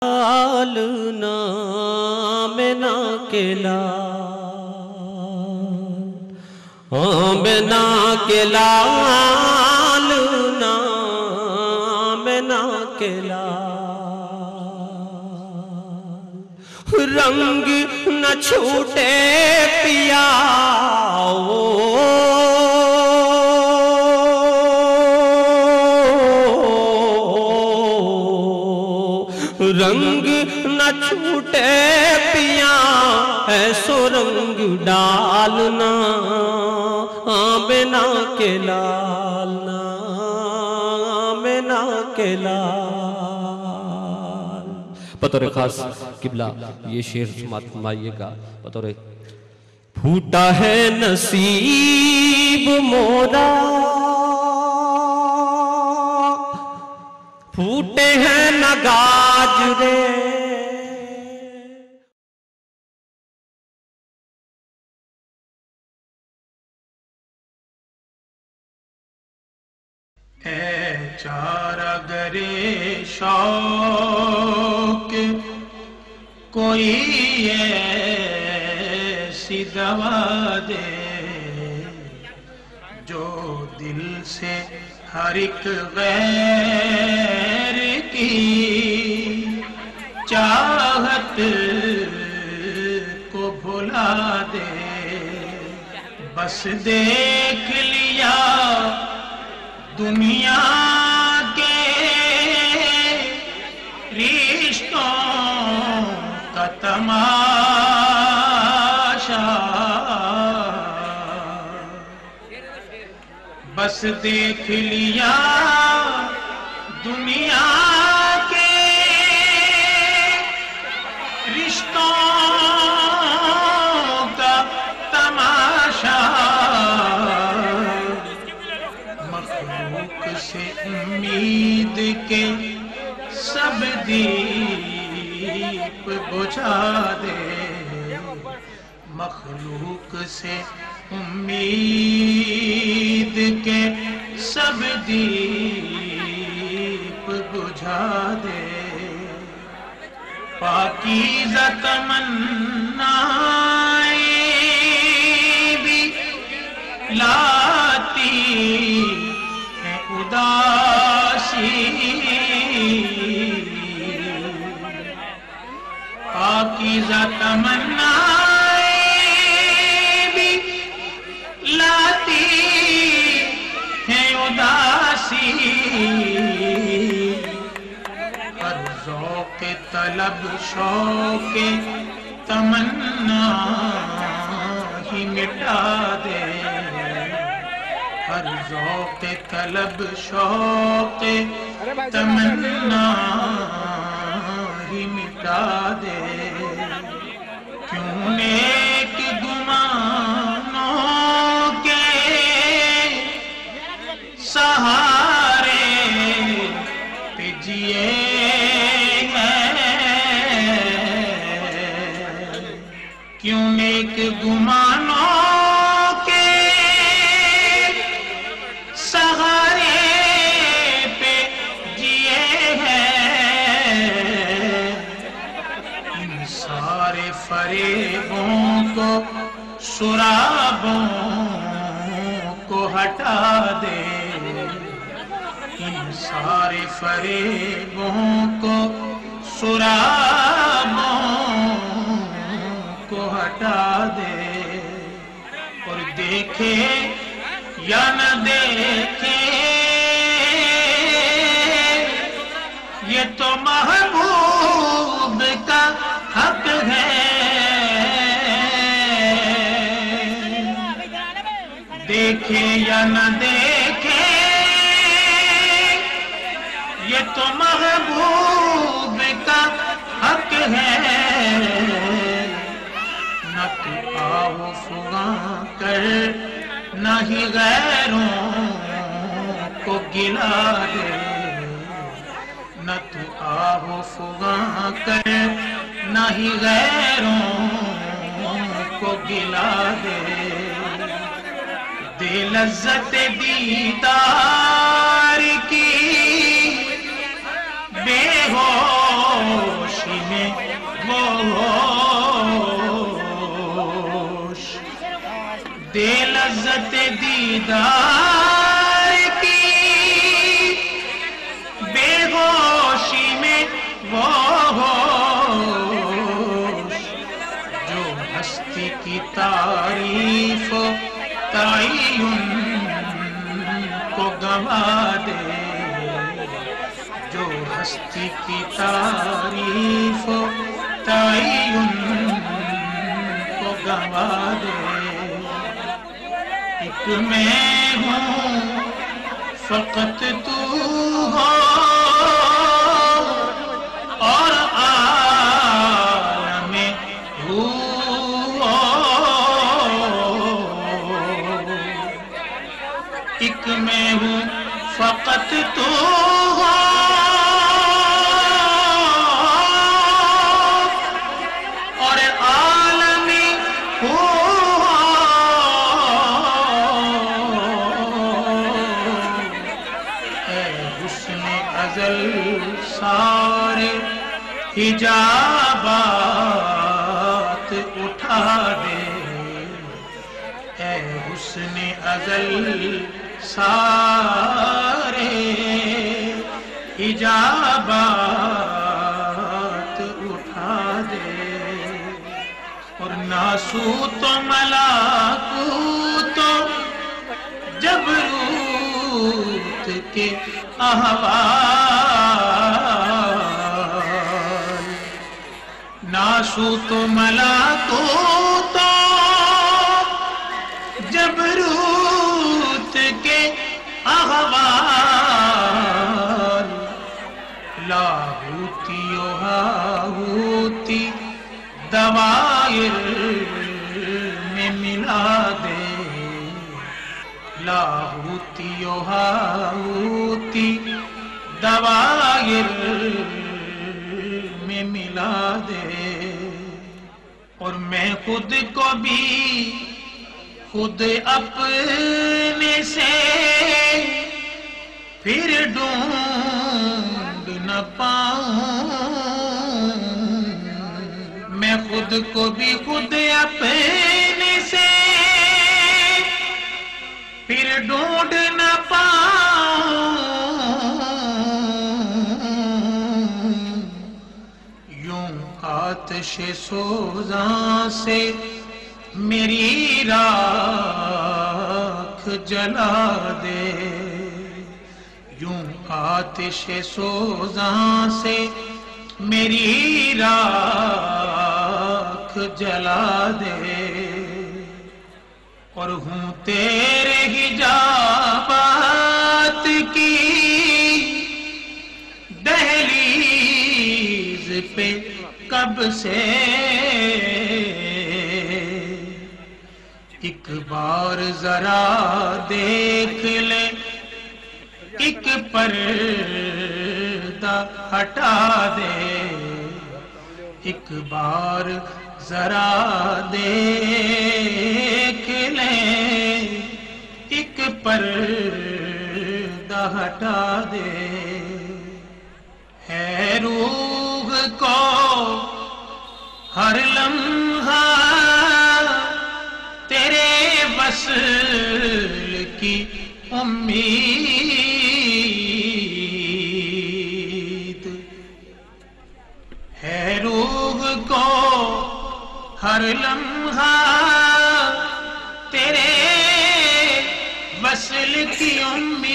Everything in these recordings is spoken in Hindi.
लाल नाम ना के लाल ना के लाल नाम ना के लाल रंग न छूटे पिया रंग न छूटे पिया ऐसो रंग डालना बिना के लालना बिना के लाल। बतौर खास किबला ये शेर समात फरमाइएगा। बतौर फूटा है नसीब मोरा फूटे हैं नगाज रे ए चारा गरे शौक कोई ऐसी दवा दे जो दिल से हर एक गैर की चाहत को भुला दे। बस देख लिया दुनिया के रिश्तों का तमाशा। बस देख लिया दुनिया के रिश्तों का तमाशा। मखलूक से उम्मीद के सब दीप बुझा दे। मखलूक से उम्मीद के सब दीप बुझा दे। पाकीज़ा तमन्नाएं भी लाती है उदासी। पाकीज़ा तमन्नाएं भी लाती है उदासी। हर ज़ौक़ तलब शौक़ तमन्ना ही मिटा दे। हर ज़ौक़ तलब शौक़ तमन्ना ही मिटा दे। क्यों नेक गुमानों के सहारे पे जिए हैं। क्यों नेक गुमानों के सहारे पे जिए हैं। इन सारे फरेबों को सुराबों को हटा दे। इन सारे फरेबों को सुराबों को हटा दे। और देखे या न देखे ये तो महबूब का हक है। देखे या न देखे ये तो महबूब का हक है। न तू आओ फुगा कर न ही गैरों को गिला दे। न तू आओ फुगा कर न ही गैरों को गिला दे। दे लज्जत दीदार की बेहोश दे लज्जत दीदार की, बेहोशी में वो होश जो हस्ती की तारीफ तय्युन को गवा दे, जो हस्ती की तारीफ तय्युन को गवा दे। एक मैं हूँ फकत तू हो और आलम हू हो, एक मैं हूँ फकत तू हो और आलम हू हो। ऐ हुस्न अज़ल सारे हिजाबात उठा दे, ऐ हुस्न अज़ल सारे हिजाबात उठा दे। और नासूत मलाकूत जबरूत के अहवाल, नासूत मलाकूत जबरूत के अहवाल, लाहूती हाहूती दवायर में मिला दे, लाहूती हाहूती दवायर में मिला दे। और मैं खुद को भी खुद अपने से फिर ढूंढ न पाऊं, मैं खुद को भी खुद अपने से फिर ढूंढ न पाऊं। यूं आतिशे सोज़ां से मेरी राख जला दे, यूं आतिशे सोज़ां से मेरी राख जला दे। और हूँ तेरे हिजाबात की दहलीज पे कब से, एक बार जरा देख ले, एक पर्दा हटा दे, एक बार जरा देख ले, एक पर्दा हटा दे। है रूह को हर लम्हा तेरे वस्ल की उम्मीद, है रूह को हर लम्हा तेरे वस्ल की उम्मीद।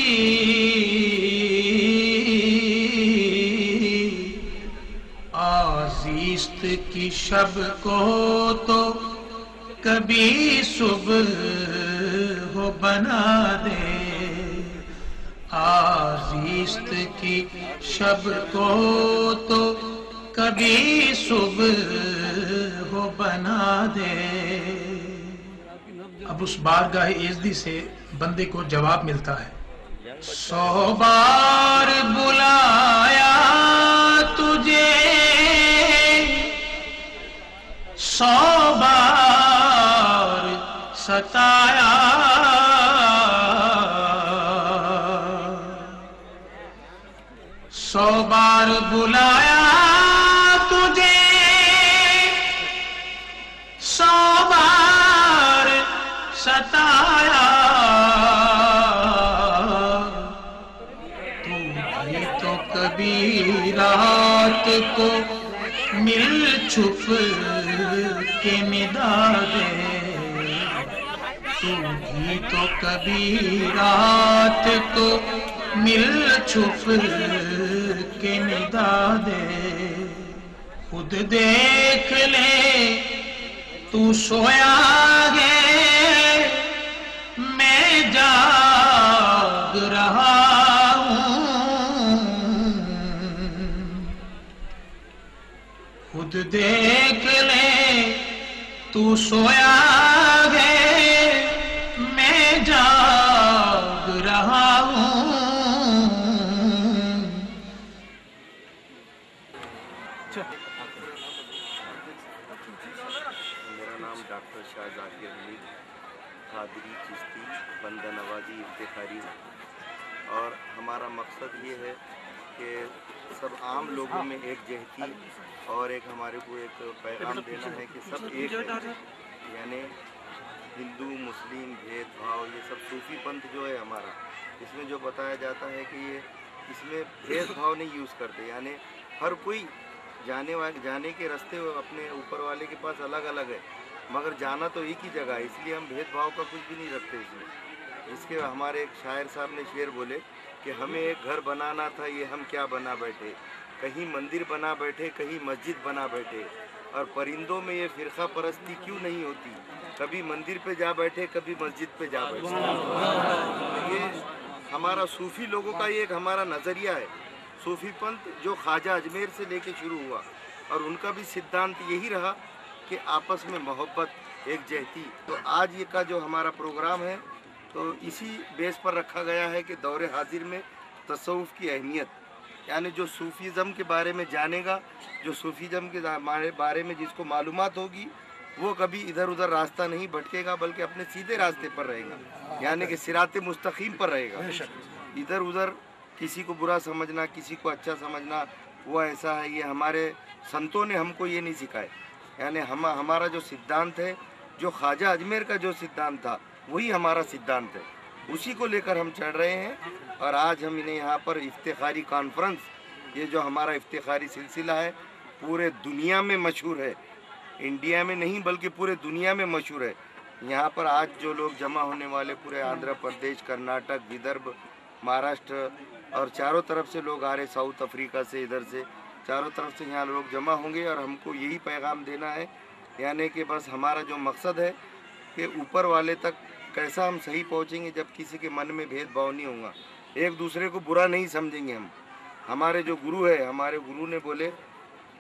आज़ीस्त की शब को तो कभी सुबह हो बना दे, आज़ीस्त की शब को तो कभी सुबह हो बना दे। अब उस बारगाह इज़्ज़त से बंदे को जवाब मिलता है, 100 बार बुलाया तुझे, 100 बार सताया, 100 बार बुलाया तुझे, 100 बार सताया, तू भी तो कभी रात को मिल छुप के निदा दे, तू भी तो कभी रात को मिल छुप के निदा दे। खुद देख ले तू सोया है, मैं जाग रहा हूँ। खुद देख ले तू सोया है, मैं जाग रहा हूँ। मेरा नाम डॉक्टर शाह जाकिर हमीद, कादरी चिश्ती बंदा नवाजी इफ्तिखारी है, और हमारा मकसद ये है कि सब आम लोगों में एक जहती और एक हमारे को एक पैगाम देना है कि सब एक है, यानी हिंदू मुस्लिम भेदभाव ये सब सूफी पंथ जो है हमारा, इसमें जो बताया जाता है कि ये इसमें भेदभाव नहीं यूज़ करते, यानी हर कोई जाने के रास्ते अपने ऊपर वाले के पास अलग अलग है, मगर जाना तो एक ही जगह है, इसलिए हम भेदभाव का कुछ भी नहीं रखते इसमें। इसके हमारे एक शायर साहब ने शेर बोले कि हमें एक घर बनाना था, ये हम क्या बना बैठे, कहीं मंदिर बना बैठे कहीं मस्जिद बना बैठे, और परिंदों में ये फ़िरका परस्ती क्यों नहीं होती, कभी मंदिर पे जा बैठे कभी मस्जिद पे जा बैठे। ये हमारा सूफ़ी लोगों का ये एक हमारा नज़रिया है। सूफ़ी पंथ जो ख्वाजा अजमेर से लेके शुरू हुआ, और उनका भी सिद्धांत यही रहा कि आपस में मोहब्बत एक जहती। तो आज ये का जो हमारा प्रोग्राम है तो इसी बेस पर रखा गया है कि दौरे हाजिर में तसव्वुफ़ की अहमियत, यानी जो सूफ़ीज़म के बारे में जानेगा, जो सूफ़ीज़म के बारे में जिसको मालूमात होगी, वो कभी इधर उधर रास्ता नहीं भटकेगा बल्कि अपने सीधे रास्ते पर रहेगा, यानी कि सिराते मुस्तकीम पर रहेगा। इधर उधर किसी को बुरा समझना किसी को अच्छा समझना वो ऐसा है, ये हमारे संतों ने हमको ये नहीं सिखाए। यानी हमारा जो सिद्धांत है, जो ख्वाजा अजमेर का जो सिद्धांत था वही हमारा सिद्धांत है, उसी को लेकर हम चढ़ रहे हैं। और आज हम इन्हें यहाँ पर इफ्तिखारी कॉन्फ्रेंस, ये जो हमारा इफ्तिखारी सिलसिला है पूरे दुनिया में मशहूर है, इंडिया में नहीं बल्कि पूरे दुनिया में मशहूर है। यहाँ पर आज जो लोग जमा होने वाले पूरे आंध्र प्रदेश, कर्नाटक, विदर्भ, महाराष्ट्र और चारों तरफ से लोग आ रहे, साउथ अफ्रीका से, इधर से चारों तरफ से यहाँ लोग जमा होंगे। और हमको यही पैगाम देना है, यानी कि बस हमारा जो मकसद है कि ऊपर वाले तक कैसा हम सही पहुँचेंगे जब किसी के मन में भेदभाव नहीं होगा, एक दूसरे को बुरा नहीं समझेंगे हम। हमारे जो गुरु है, हमारे गुरु ने बोले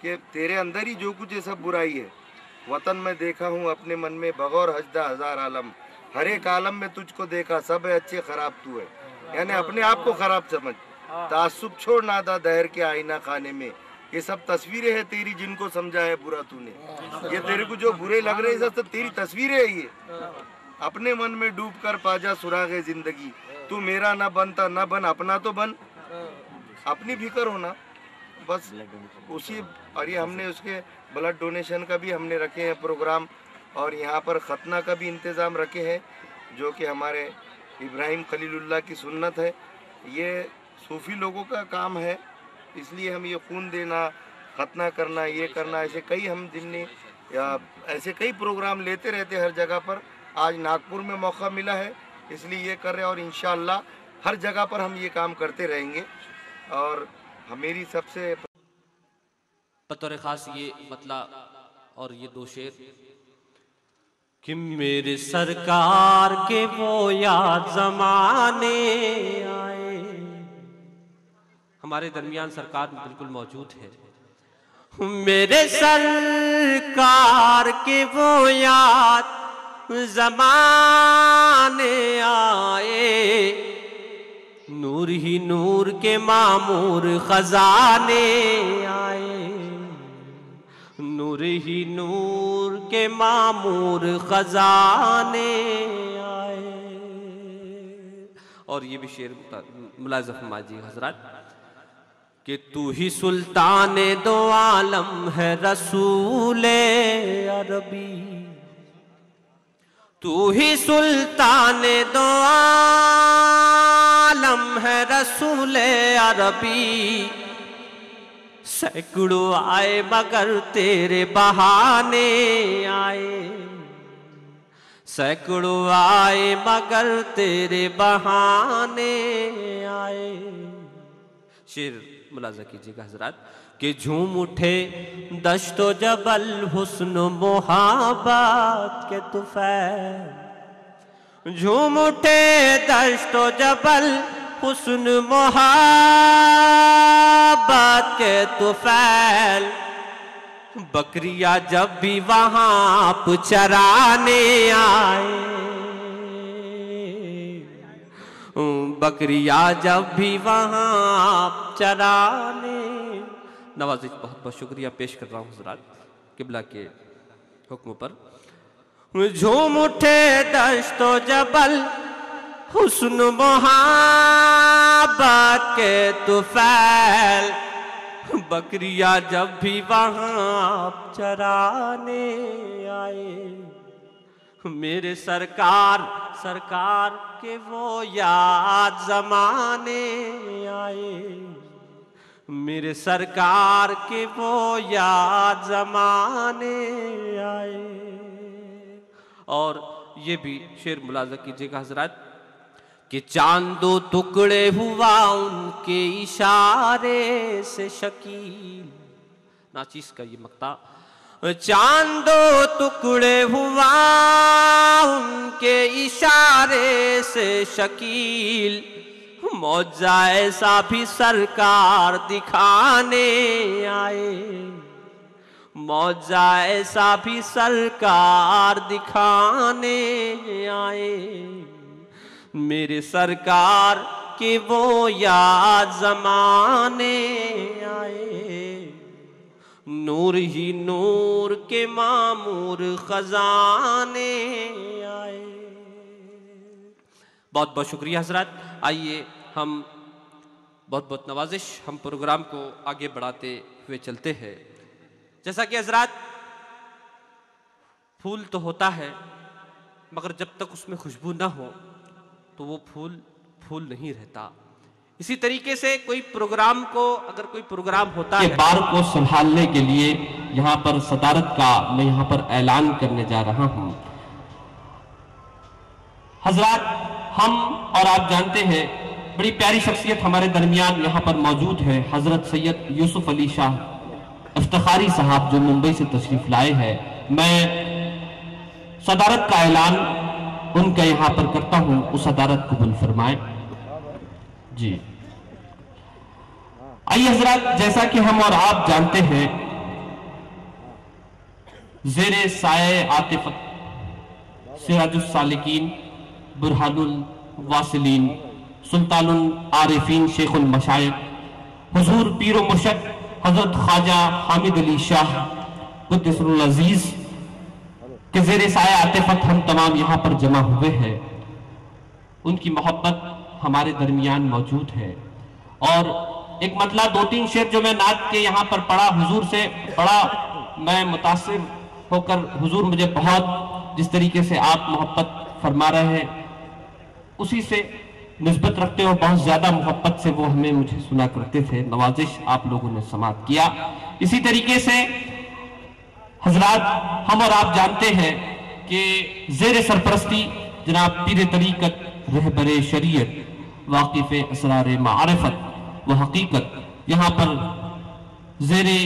कि तेरे अंदर ही जो कुछ है सब बुराई है। वतन में देखा हूँ अपने मन में बगौर हजदा हज़ार आलम, हर एक आलम में तुझको देखा सब है अच्छे खराब तू है। यानी अपने आप को खराब समझ, तासुब छोड़ नादा दहर के आईना खाने में, ये सब तस्वीरें हैं तेरी जिनको समझा है बुरा तूने। ये तेरे को जो बुरे लग रहे हैं सब तेरी तस्वीरें है। ये अपने मन में डूब कर पाजा सुरागे जिंदगी, तू मेरा ना बनता ना बन अपना तो बन, अपनी फिक्र होना बस उसी। और ये हमने उसके ब्लड डोनेशन का भी हमने रखे हैं प्रोग्राम, और यहाँ पर खतना का भी इंतज़ाम रखे हैं जो कि हमारे इब्राहिम खलीलुल्लाह की सुन्नत है। ये सूफ़ी लोगों का काम है, इसलिए हम ये खून देना, खतना करना, ये करना, ऐसे कई हम जिन्नी या ऐसे कई प्रोग्राम लेते रहते हर जगह पर। आज नागपुर में मौका मिला है इसलिए ये कर रहे हैं, और इंशाअल्लाह हर जगह पर हम ये काम करते रहेंगे। और मेरी सबसे बतौर खास ये मतलब और ये दो शेर कि मेरे सरकार के वो याद जमाने आए, हमारे दरमियान सरकार बिल्कुल मौजूद है। मेरे सरकार के वो याद जमाने आए, नूर ही नूर के मामूर खजाने आए, नूर ही नूर के मामूर खजाने आए। और ये भी शेर मुलाज़ फरमाइए हजरत कि तू ही सुल्ताने दो आलम है रसूले अरबी, तू ही सुल्तान दो आलम है रसूल अरबी, सैकड़ों आए मगर तेरे बहाने आए, सैकड़ों आए मगर तेरे बहाने आए। शेर मुलाजा कीजिएगा हजरात कि झूम उठे दश्तो जबल हुस्न मोहब्बत के तुफैल, झूम उठे दश्तो जबल हुस्न मोहब्बत के तुफैल, बकरियां जब भी वहां चराने आए, बकरियां जब भी वहां चराने। नवाज़िश बहुत बहुत शुक्रिया पेश कर रहा हूँ हज़रात किबला के हुक्म पर। झूम उठे दश्तो जबल हुस्न मोहब्बत के तुफैल, बकरियां जब भी वहां चराने आए, मेरे सरकार सरकार के वो याद जमाने आए, मेरे सरकार के वो याद जमाने आए। और ये भी शेर मुलाजा कीजिएगा हजरत कि चांद दो टुकड़े हुआ उनके इशारे से शकील, नाचीस का ये मक्ता। चांद दो टुकड़े हुआ उनके इशारे से शकील, मौजा ऐसा भी सरकार दिखाने आए, मौजा ऐसा भी सरकार दिखाने आए, मेरे सरकार के वो याद जमाने आए, नूर ही नूर के मामूर खजाने आए। बहुत बहुत शुक्रिया हजरत। आइए हम बहुत बहुत नवाजिश हम प्रोग्राम को आगे बढ़ाते हुए चलते हैं। जैसा कि हजरत फूल तो होता है मगर जब तक उसमें खुशबू ना हो तो वो फूल फूल नहीं रहता। इसी तरीके से कोई प्रोग्राम को अगर कोई प्रोग्राम होता है, बार को संभालने के लिए यहाँ पर सदारत का मैं यहाँ पर ऐलान करने जा रहा हूँ। हजरत हम और आप जानते हैं बड़ी प्यारी शख्सियत हमारे दरमियान यहाँ पर मौजूद है, हजरत सैयद यूसुफ अली शाह इफ्तिखारी साहब जो मुंबई से तशरीफ लाए हैं। मैं सदारत का ऐलान उनका यहाँ पर करता हूँ, उस सदारत कबूल फरमाए जी। आइए हजरत, जैसा कि हम और आप जानते हैं ज़ेरे साए आतिफत सिराजुस सालिकीन बुरहानुल वासिलीन सुल्तानुल आरिफीन शेखुल मशाइख हुजूर पीरो मुर्शद हजरत ख्वाजा हामिद अली शाह कुद्दसरुल अजीज के ज़ेरे साए आतिफत हम तमाम यहाँ पर जमा हुए हैं। उनकी मोहब्बत हमारे दरमियान मौजूद है। और एक मतला दो तीन शेर जो मैं नात के यहाँ पर पढ़ा, हुजूर से पढ़ा, मैं मुतासिर होकर हुजूर मुझे बहुत जिस तरीके से आप मोहब्बत फरमा रहे हैं उसी से निस्बत रखते हो, बहुत ज्यादा मोहब्बत से वो हमें मुझे सुना करते थे। नवाजिश आप लोगों ने समात किया। इसी तरीके से हजरात हम और आप जानते हैं कि ज़ेरे सरपरस्ती जनाब पीर तरीकत रहबरे शरीयत वाकिफ असरार मारिफत व हकीकत यहाँ पर ज़ेरे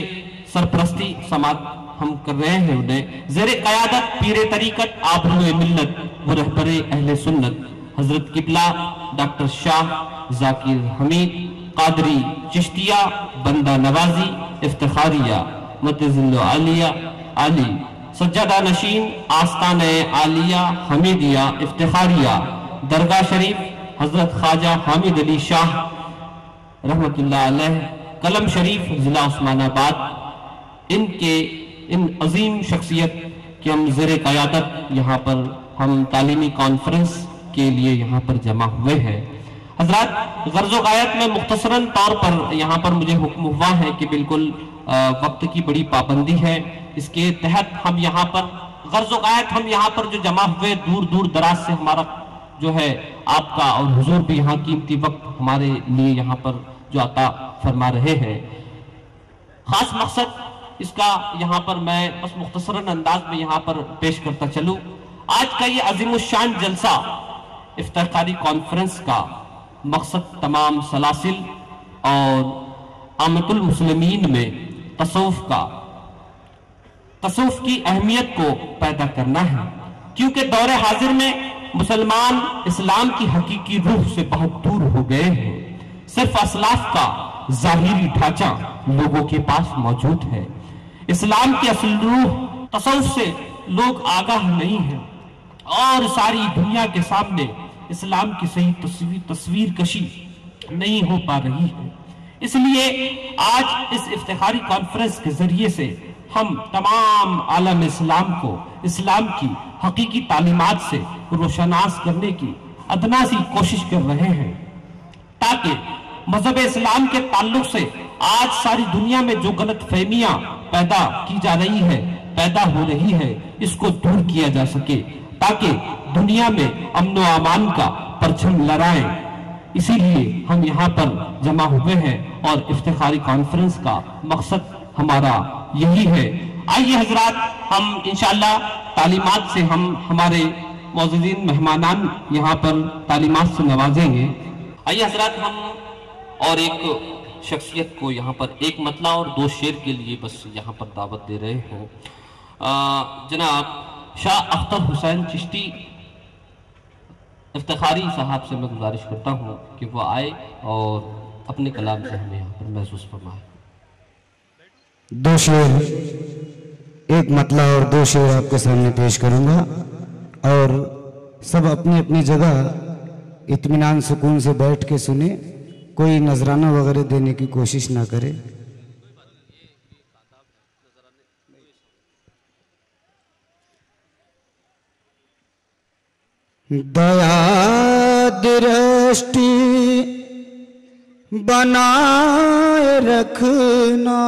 सरपरस्ती समात हम कर रहे हैं। उन्हें ज़ेरे क़यादत पीर तरीकत आबरूए मिल्लत व रहबरे अहले सुन्नत हजरत किबला डॉक्टर शाह जाकिर हमीद कादरी चिश्तिया बंदा नवाजी इफ्तिखारिया मुतज़िल आलिया आली सज्जादा नशीन आस्ताने आलिया हमीदिया इफ्तिखारिया दरगाह शरीफ हजरत ख्वाजा हामिद अली शाह रहमतुल्लाह अलैह कलम शरीफ जिला उस्मानाबाद, इनके इन अजीम शख्सियत की हम ज़ेरे क़यादत यहाँ पर हम तालीमी कॉन्फ्रेंस के लिए यहाँ पर जमा हुए हैं। हजरत गर्ज़ो गायत में मुख्तसरन तौर पर यहाँ पर मुझे हुक्म हुआ है कि बिल्कुल वक्त की बड़ी पाबंदी है, इसके तहत हम यहाँ पर गर्ज़ो गायत हम यहाँ पर जो जमा हुए दूर दूर दराज से हमारा जो है आपका और हुजूर भी यहाँ कीमती वक्त हमारे लिए यहाँ पर जो अता फरमा रहे हैं। खास मकसद इसका यहाँ पर मैं बस मुख्तसरन अंदाज में यहाँ पर पेश करता चलूँ। आज का ये अजीमुशान जलसा इफ्तिखारी कॉन्फ्रेंस का मकसद तमाम सलासिल और आमतुल मुस्लिमीन में तसव्वुफ की अहमियत को पैदा करना है, क्योंकि दौरे हाजिर में मुसलमान इस्लाम की हकीकी रूह से बहुत दूर हो गए हैं। सिर्फ असलाफ का जाहिरी ढांचा लोगों के पास मौजूद है। इस्लाम की असल रूह तसव्वुफ से लोग आगाह नहीं है और सारी दुनिया के सामने इस्लाम की सही तस्वीर कशी नहीं हो पा रही है। इसलिए आज इस इफ्तिखारी कॉन्फ्रेंस के जरिए से हम तमाम आलम इस्लाम को इस्लाम की हकीकी तालीमात से रोशनास करने की अदना सी कोशिश कर रहे हैं, ताकि मजहब इस्लाम के ताल्लुक से आज सारी दुनिया में जो गलत फहमियां पैदा की जा रही है, पैदा हो रही है, इसको दूर किया जा सके, ताकि दुनिया में अमन व अमान का परचम लहराएं। इसीलिए हम यहाँ पर जमा हुए हैं और इफ्तिखारी कॉन्फ्रेंस का मकसद हमारा यही है। आइए हजरात, हम इंशाअल्लाह तालीमात से हम हमारे मौजूदीन मेहमानान यहाँ पर तालीमात से नवाजेंगे। आइए हजरात, हम और एक शख्सियत को यहाँ पर एक मतला और दो शेर के लिए बस यहाँ पर दावत दे रहे हैं। जनाब शाह अख्तर हुसैन चिश्ती इफ्तिखारी साहब से मैं गुजारिश करता हूँ कि वो आए और अपने कलाम से हमें यहाँ पर महसूस फरमाए। दो शेर, एक मतला और दो शेर आपके सामने पेश करूंगा और सब अपनी अपनी जगह इत्मीनान सुकून से बैठ के सुने, कोई नजराना वगैरह देने की कोशिश ना करे। दया दृष्टि बनाए रखना,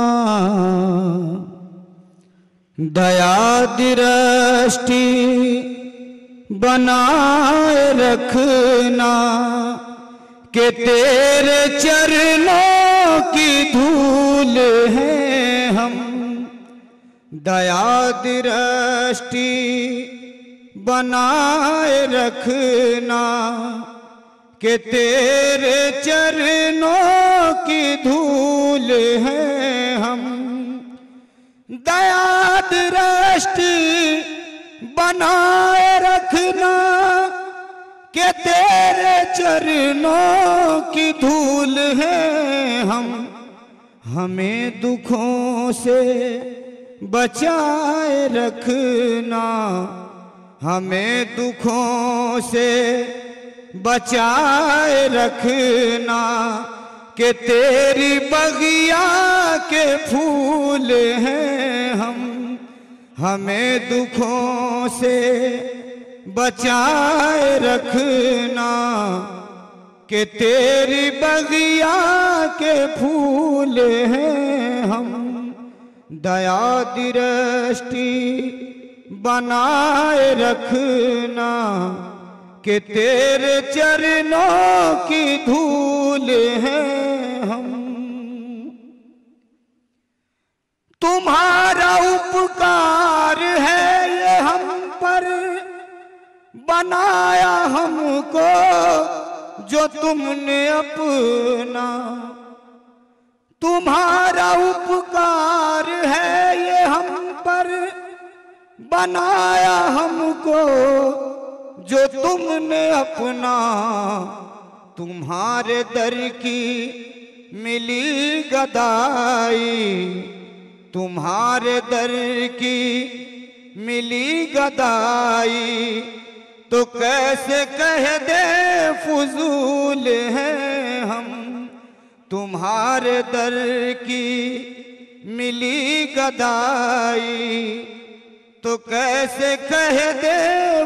दया दृष्टि बनाए रखना, कि तेरे चरणों की धूल है हम। दया दृष्टि बनाए रखना, कि तेरे चरणों की धूल है हम। दया दृष्टि बनाए रखना, कि तेरे चरणों की धूल है हम। हमें दुखों से बचाए रखना, हमें दुखों से बचाए रखना, कि तेरी बगिया के फूल हैं हम। हमें दुखों से बचाए रखना, कि तेरी बगिया के फूल हैं हम। दया दृष्टि बनाए रखना, कि तेरे चरणों की धूल है हम। तुम्हारा उपकार है ये हम पर, बनाया हमको जो तुमने अपना। तुम्हारा उपकार है ये हम पर, बनाया हमको जो तुमने अपना। तुम्हारे दर की मिली गदाई, तुम्हारे दर की मिली गदाई, तो कैसे कह दे फजूल हैं हम। तुम्हारे दर की मिली गदाई, तो कैसे कह दे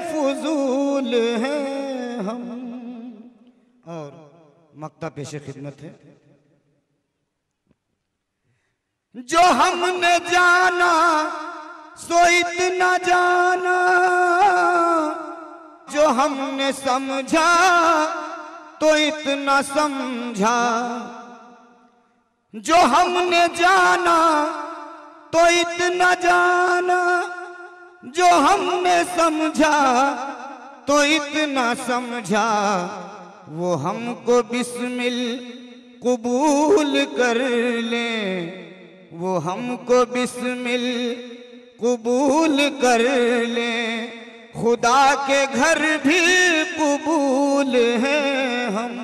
फजूल हैं हम। और मक्ता पेशे खिदमत है। जो हमने जाना सो इतना जाना जो हमने समझा तो इतना समझा, जो हमने जाना तो इतना जाना, जो हमने समझा तो इतना समझा। वो हमको बिस्मिल कबूल कर ले, वो हमको बिस्मिल कबूल कर ले। खुदा के घर भी कबूल हैं हम,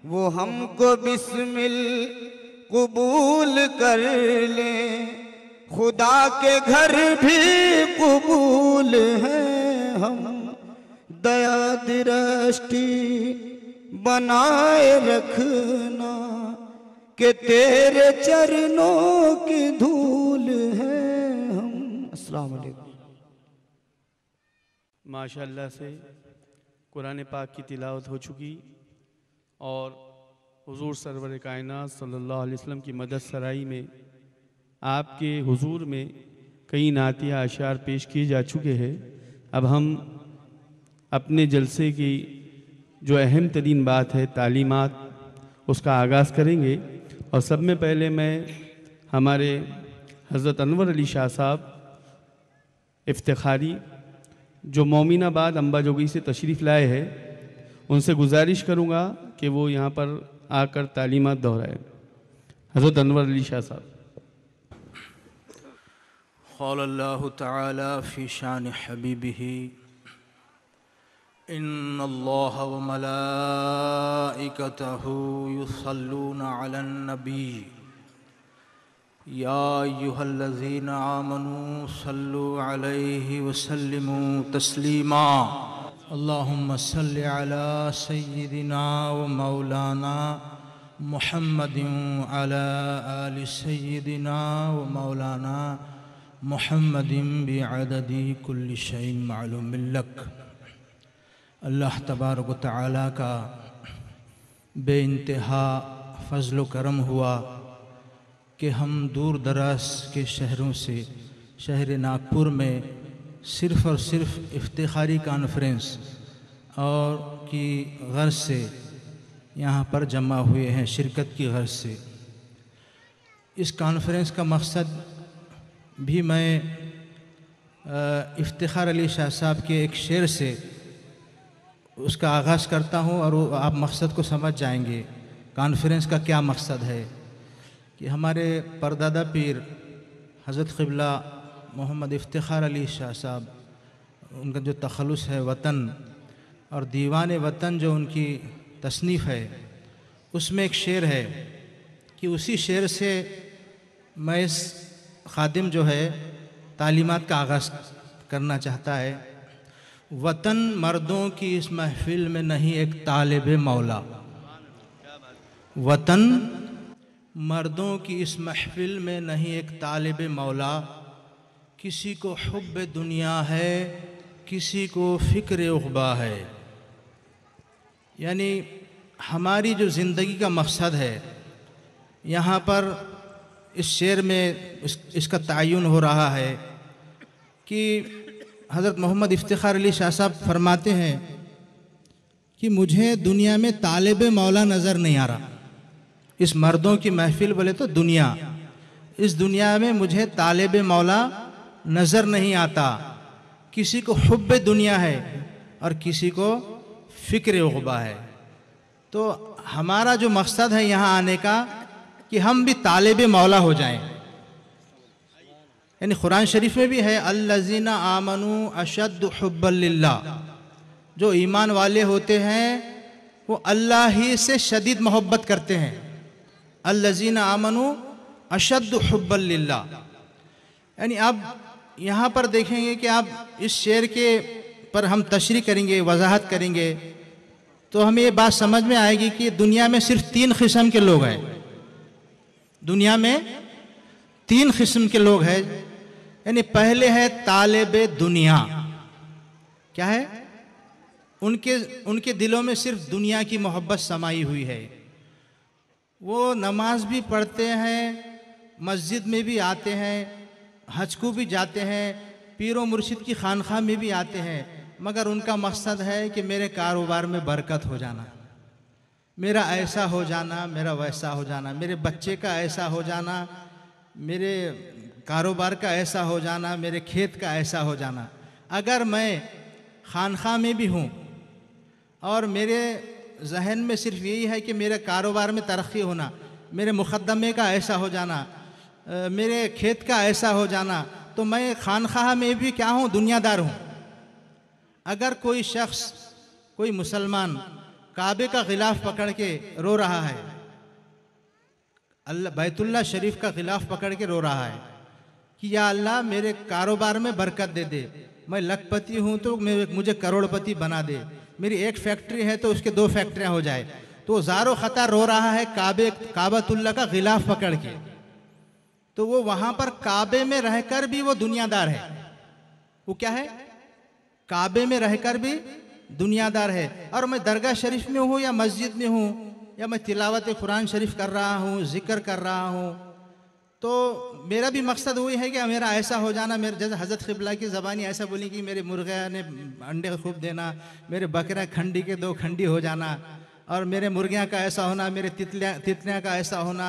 वो हमको बिस्मिल कबूल कर ले। खुदा के घर भी कबूल हैं हम, दया दृष्टि बनाए रखना कि तेरे चरणों की धूल है हम। अस्सलाम वालेकुम। माशाअल्लाह से कुरान पाक की तिलावत हो चुकी और हुजूर सरवर कायनात सल्लल्लाहु अलैहि वसल्लम की मदद सराई में आपके हुजूर में कई नातिया अशार पेश किए जा चुके हैं। अब हम अपने जलसे की जो अहम तरीन बात है तालीमात, उसका आगाज़ करेंगे। और सब में पहले मैं हमारे हज़रत अनवर अली शाह साहब इफ्तिखारी जो मोमिनाबाद अम्बाजोगी से तशरीफ़ लाए हैं, उनसे गुजारिश करूँगा कि वो यहाँ पर आकर तालीमात दोहराए। हज़रत अनवर अली शाह साहब। क़ाल अल्लाहु तआला फ़ी शान हबीबिही इन्नल्लाहा व मलाइकतहु युसल्लूना अलन नबी या अय्युहल्लज़ीना आमनू सल्लु अलैहि वसल्लिमू तस्लीमा। अल्लाहुम्मा सल्लि अला सय्यिदिना व मौलाना मुहम्मदिन अला आलि सय्यिदिना व मौलाना मुहम्मदिन बिअददि कुल्लि शैइन मालूमिन लक। अल्लाह तबारक व तआला का बेइंतहा फ़ज़्ल व करम हुआ कि हम दूर दराज के शहरों से शहर नागपुर में सिर्फ़ और सिर्फ इफ्तिखारी कॉन्फ्रेंस और की गर्ज से यहाँ पर जमा हुए हैं, शिरकत की गर्ज से। इस कॉन्फ्रेंस का मकसद भी मैं इफ्तिखार अली शाह साहब के एक शेर से उसका आगाज़ करता हूँ और आप मकसद को समझ जाएंगे कॉन्फ्रेंस का क्या मकसद है। कि हमारे परदादा पीर हज़रत क़िबला मोहम्मद इफ्तिखार अली शाह साहब, उनका जो तखल्लुस है वतन और दीवान वतन जो उनकी तसनीफ़ है, उसमें एक शेर है कि उसी शेर से मैं इस खादिम जो है तालीमात का आगाज़ करना चाहता है। वतन मर्दों की इस महफिल में नहीं एक तालिब मौला, वतन मर्दों की इस महफिल में नहीं एक तालिब मौला। किसी को हुब्ब दुनिया है, किसी को फ़िक्र उक़बा है। यानी हमारी जो ज़िंदगी का मकसद है, यहाँ पर इस शेर में इसका तयन हो रहा है कि हज़रत मोहम्मद इफ्तिखार अली शाह साहब फरमाते हैं कि मुझे दुनिया में तालिब मौला नज़र नहीं आ रहा। इस मर्दों की महफिल बोले तो दुनिया, इस दुनिया में मुझे तालिब मौला नज़र नहीं आता। किसी को हुब्ब दुनिया है और किसी को फ़िक्र उक़बा है। तो हमारा जो मकसद है यहाँ आने का कि हम भी तालिब मौला हो जाएं। यानी कुरान शरीफ में भी है अल्लज़ीना आमनू अशद्दु हुब्बन लिल्लाह, जो ईमान वाले होते हैं वो अल्लाह ही से शदीद मोहब्बत करते हैं। अल्लज़ीना आमनू अशद्दु हुब्बन लिल्लाह। यानी अब यहाँ पर देखेंगे कि आप इस शेर के पर हम तशरीह करेंगे, वजाहत करेंगे, तो हमें ये बात समझ में आएगी कि दुनिया में सिर्फ 3 किस्म के लोग हैं। दुनिया में 3 किस्म के लोग हैं। यानी पहले है तालिब दुनिया। क्या है? उनके दिलों में सिर्फ दुनिया की मोहब्बत समाई हुई है। वो नमाज भी पढ़ते हैं, मस्जिद में भी आते हैं हज को भी जाते हैं, पीरो मुर्शिद की खानखा में भी आते हैं, मगर उनका मकसद है कि मेरे कारोबार में बरकत हो जाना, मेरा ऐसा हो जाना, मेरा वैसा हो जाना, मेरे बच्चे का ऐसा हो जाना, मेरे कारोबार का ऐसा हो जाना, मेरे खेत का ऐसा हो जाना। अगर मैं खानखा में भी हूँ और मेरे जहन में सिर्फ यही है कि मेरे कारोबार में तरक्की होना, मेरे मुक़द्दमे का ऐसा हो जाना, मेरे खेत का ऐसा हो जाना, तो मैं खानखा में भी क्या हूँ, दुनियादार हूँ। अगर कोई शख्स, कोई मुसलमान काबे का गिलाफ पकड़ के रो रहा है, अल्लाह बैतुल्लाह शरीफ का गिलाफ पकड़ के रो रहा है कि या अल्लाह मेरे कारोबार में बरकत दे दे, मैं लखपति हूँ तो मुझे करोड़पति बना दे, मेरी एक फैक्ट्री है तो उसके 2 फैक्ट्रियाँ हो जाए, तो ज़ारो ख़ता रो रहा है काबतुल्लाह का गिलाफ पकड़ के। तो वो वहाँ पर काबे में रहकर भी वो दुनियादार है। वो क्या है? काबे में रहकर भी दुनियादार है। और मैं दरगाह शरीफ में हूँ या मस्जिद में हूँ या मैं तिलावत कुरान शरीफ कर रहा हूँ, जिक्र कर रहा हूँ, तो मेरा भी मकसद वही है कि मेरा ऐसा हो जाना, मेरे जैसे हज़रत क़िबला की ज़बानी ऐसा बोली कि मेरे मुर्गे ने अंडे खूब देना, मेरे बकरा खंडी के 2 खंडी हो जाना, और मेरे मुर्गियाँ का ऐसा होना, मेरे तितलियाँ का ऐसा होना,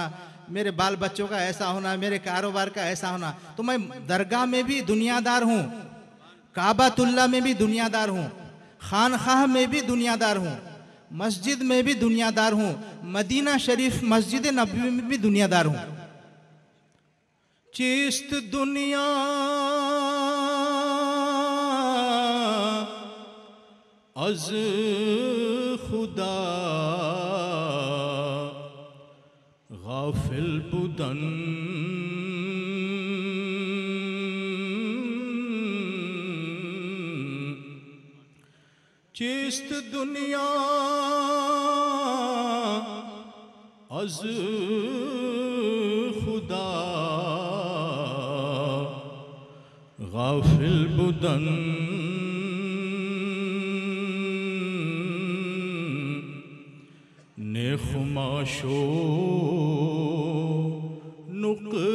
मेरे बाल बच्चों का ऐसा होना, मेरे कारोबार का ऐसा होना। तो मैं दरगाह में भी दुनियादार हूँ, काबातुल्लाह में भी दुनियादार हूँ, खानखाह में भी दुनियादार हूँ, मस्जिद में भी दुनियादार हूँ, मदीना शरीफ मस्जिद नबवी में भी दुनियादार हूँ। चिस्त दुनिया अज खुदा गाफिल बुदन, चिस्त दुनिया अज खुदा गाफिल बुदन, ने खुमाशो नुक़रो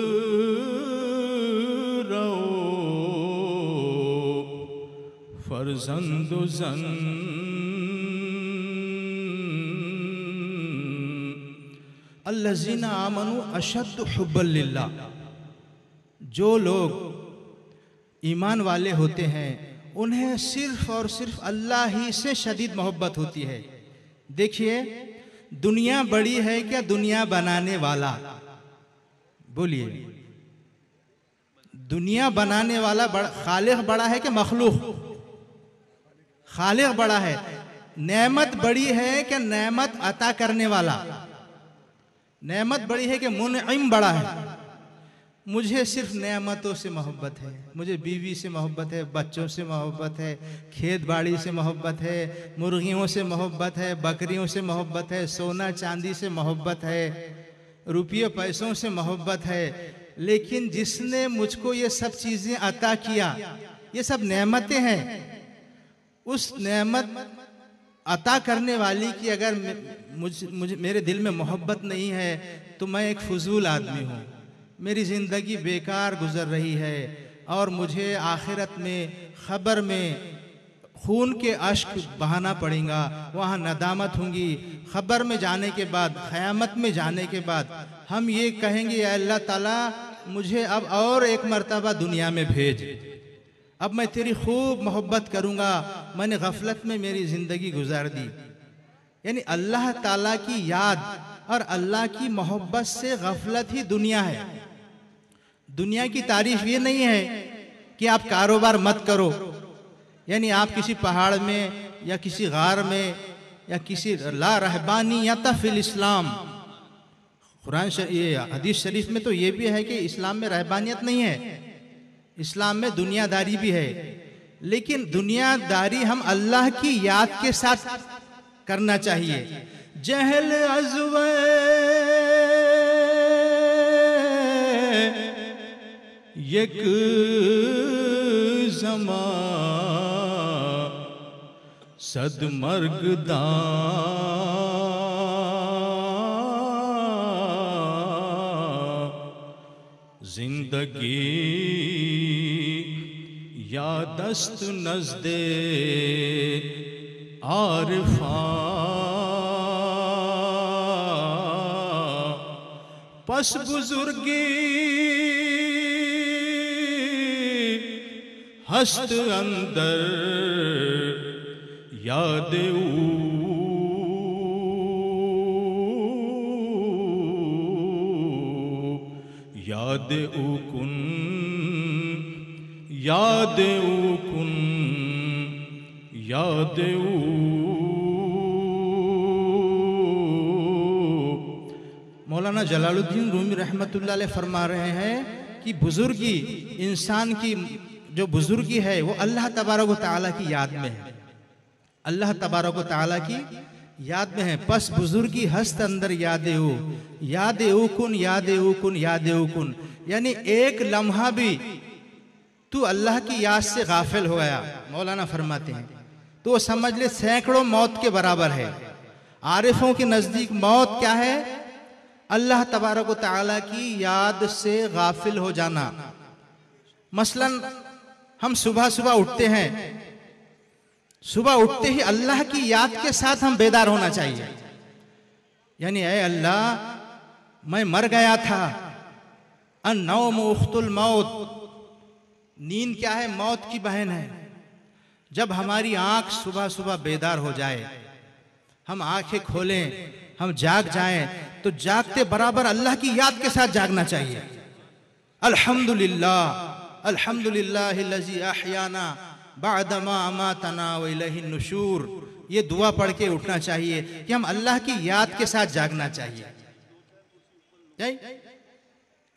फर्जंदो जन, अल्लज़ीना आमनु अशद्दु हुब्बन लिल्लाह। जो लोग ईमान वाले होते हैं उन्हें सिर्फ और सिर्फ अल्लाह ही से शदीद मोहब्बत होती है। देखिए, दुनिया बड़ी है क्या दुनिया बनाने वाला? बोलिए, दुनिया बनाने वाला खालिक बड़ा है कि मखलूक? खालिक बड़ा है। नेमत बड़ी है कि नेमत अता करने वाला? नेमत बड़ी है कि मुनइम बड़ा है? मुझे सिर्फ नेमतों से मोहब्बत है, मुझे बीवी से मोहब्बत है, बच्चों से मोहब्बत है, खेत बाड़ी से मोहब्बत है, मुर्गियों से मोहब्बत है, बकरियों से मोहब्बत है, सोना चांदी से मोहब्बत है, रुपये पैसों से मोहब्बत है। लेकिन जिसने मुझको ये सब चीज़ें अता किया, ये सब नेमतें हैं, उस नेमत अता करने वाली की अगर मुझे मेरे दिल में मोहब्बत नहीं है तो मैं एक फजूल आदमी हूँ, मेरी ज़िंदगी बेकार गुजर रही है और मुझे आखिरत में ख़बर में खून के अश्क बहाना पड़ेगा, वहाँ नदामत होंगी। ख़बर में जाने के बाद, क़यामत में जाने के बाद हम ये कहेंगे, या अल्लाह ताला मुझे अब और एक मर्तबा दुनिया में भेज, अब मैं तेरी खूब मोहब्बत करूँगा, मैंने गफलत में मेरी ज़िंदगी गुजार दी। यानी अल्लाह ताला की याद और अल्लाह की मोहब्बत से गफलत ही दुनिया है। दुनिया की तारीफ ये नहीं है कि आप कारोबार मत करो, यानी आप किसी पहाड़ में या किसी गार में या किसी ला रहबानियत फिल इस्लाम, कुरान ये हदीस शरीफ में तो ये भी है कि इस्लाम में रहबानियत नहीं है, इस्लाम में दुनियादारी भी है। लेकिन दुनियादारी हम अल्लाह की याद के साथ करना चाहिए। जहल अज़वे एक ज़मा सद मर्गदा, जिंदगी जिंदगी यादस्त नज़्दे आरिफा पस बुजुर्गी हस्त अंदर याद याद उकुन याद उकुन याद मौलाना जलालुद्दीन रूमी रहमतुल्लाह अलैह फरमा रहे हैं कि बुजुर्गी, इंसान की जो बुजुर्गी है वो अल्लाह तबारक व तआला की याद में है, अल्लाह तबारक व तआला की याद में है। पस बुजुर्गी हस्त अंदर याद उकुन याद उकुन याद उकुन, यानी एक लम्हा भी तू अल्लाह की याद से गाफिल हो गया, मौलाना फरमाते हैं तो वो समझ ले सैकड़ों मौत के बराबर है। आरिफों के नजदीक मौत क्या है? अल्लाह तबारक व तआला की याद से गाफिल हो जाना। मसलन हम सुबह सुबह उठते हैं, सुबह उठते ही अल्लाह की याद के साथ हम बेदार होना चाहिए। यानी ऐ अल्लाह मैं मर गया था, अन्नौम उख्तुल मौत, नींद क्या है? मौत की बहन है। जब हमारी आंख सुबह सुबह बेदार हो जाए, हम आंखें खोलें, हम जाग जाएं, तो जागते बराबर अल्लाह की याद के साथ जागना चाहिए। अल्हम्दुलिल्लाह अल्हम्दुलिल्लाहिल्लज़ी अहयाना बअदमा अमातना व इलैहि नुशूर, ये दुआ पढ़ के उठना चाहिए कि हम अल्लाह की याद के साथ जागना चाहिए।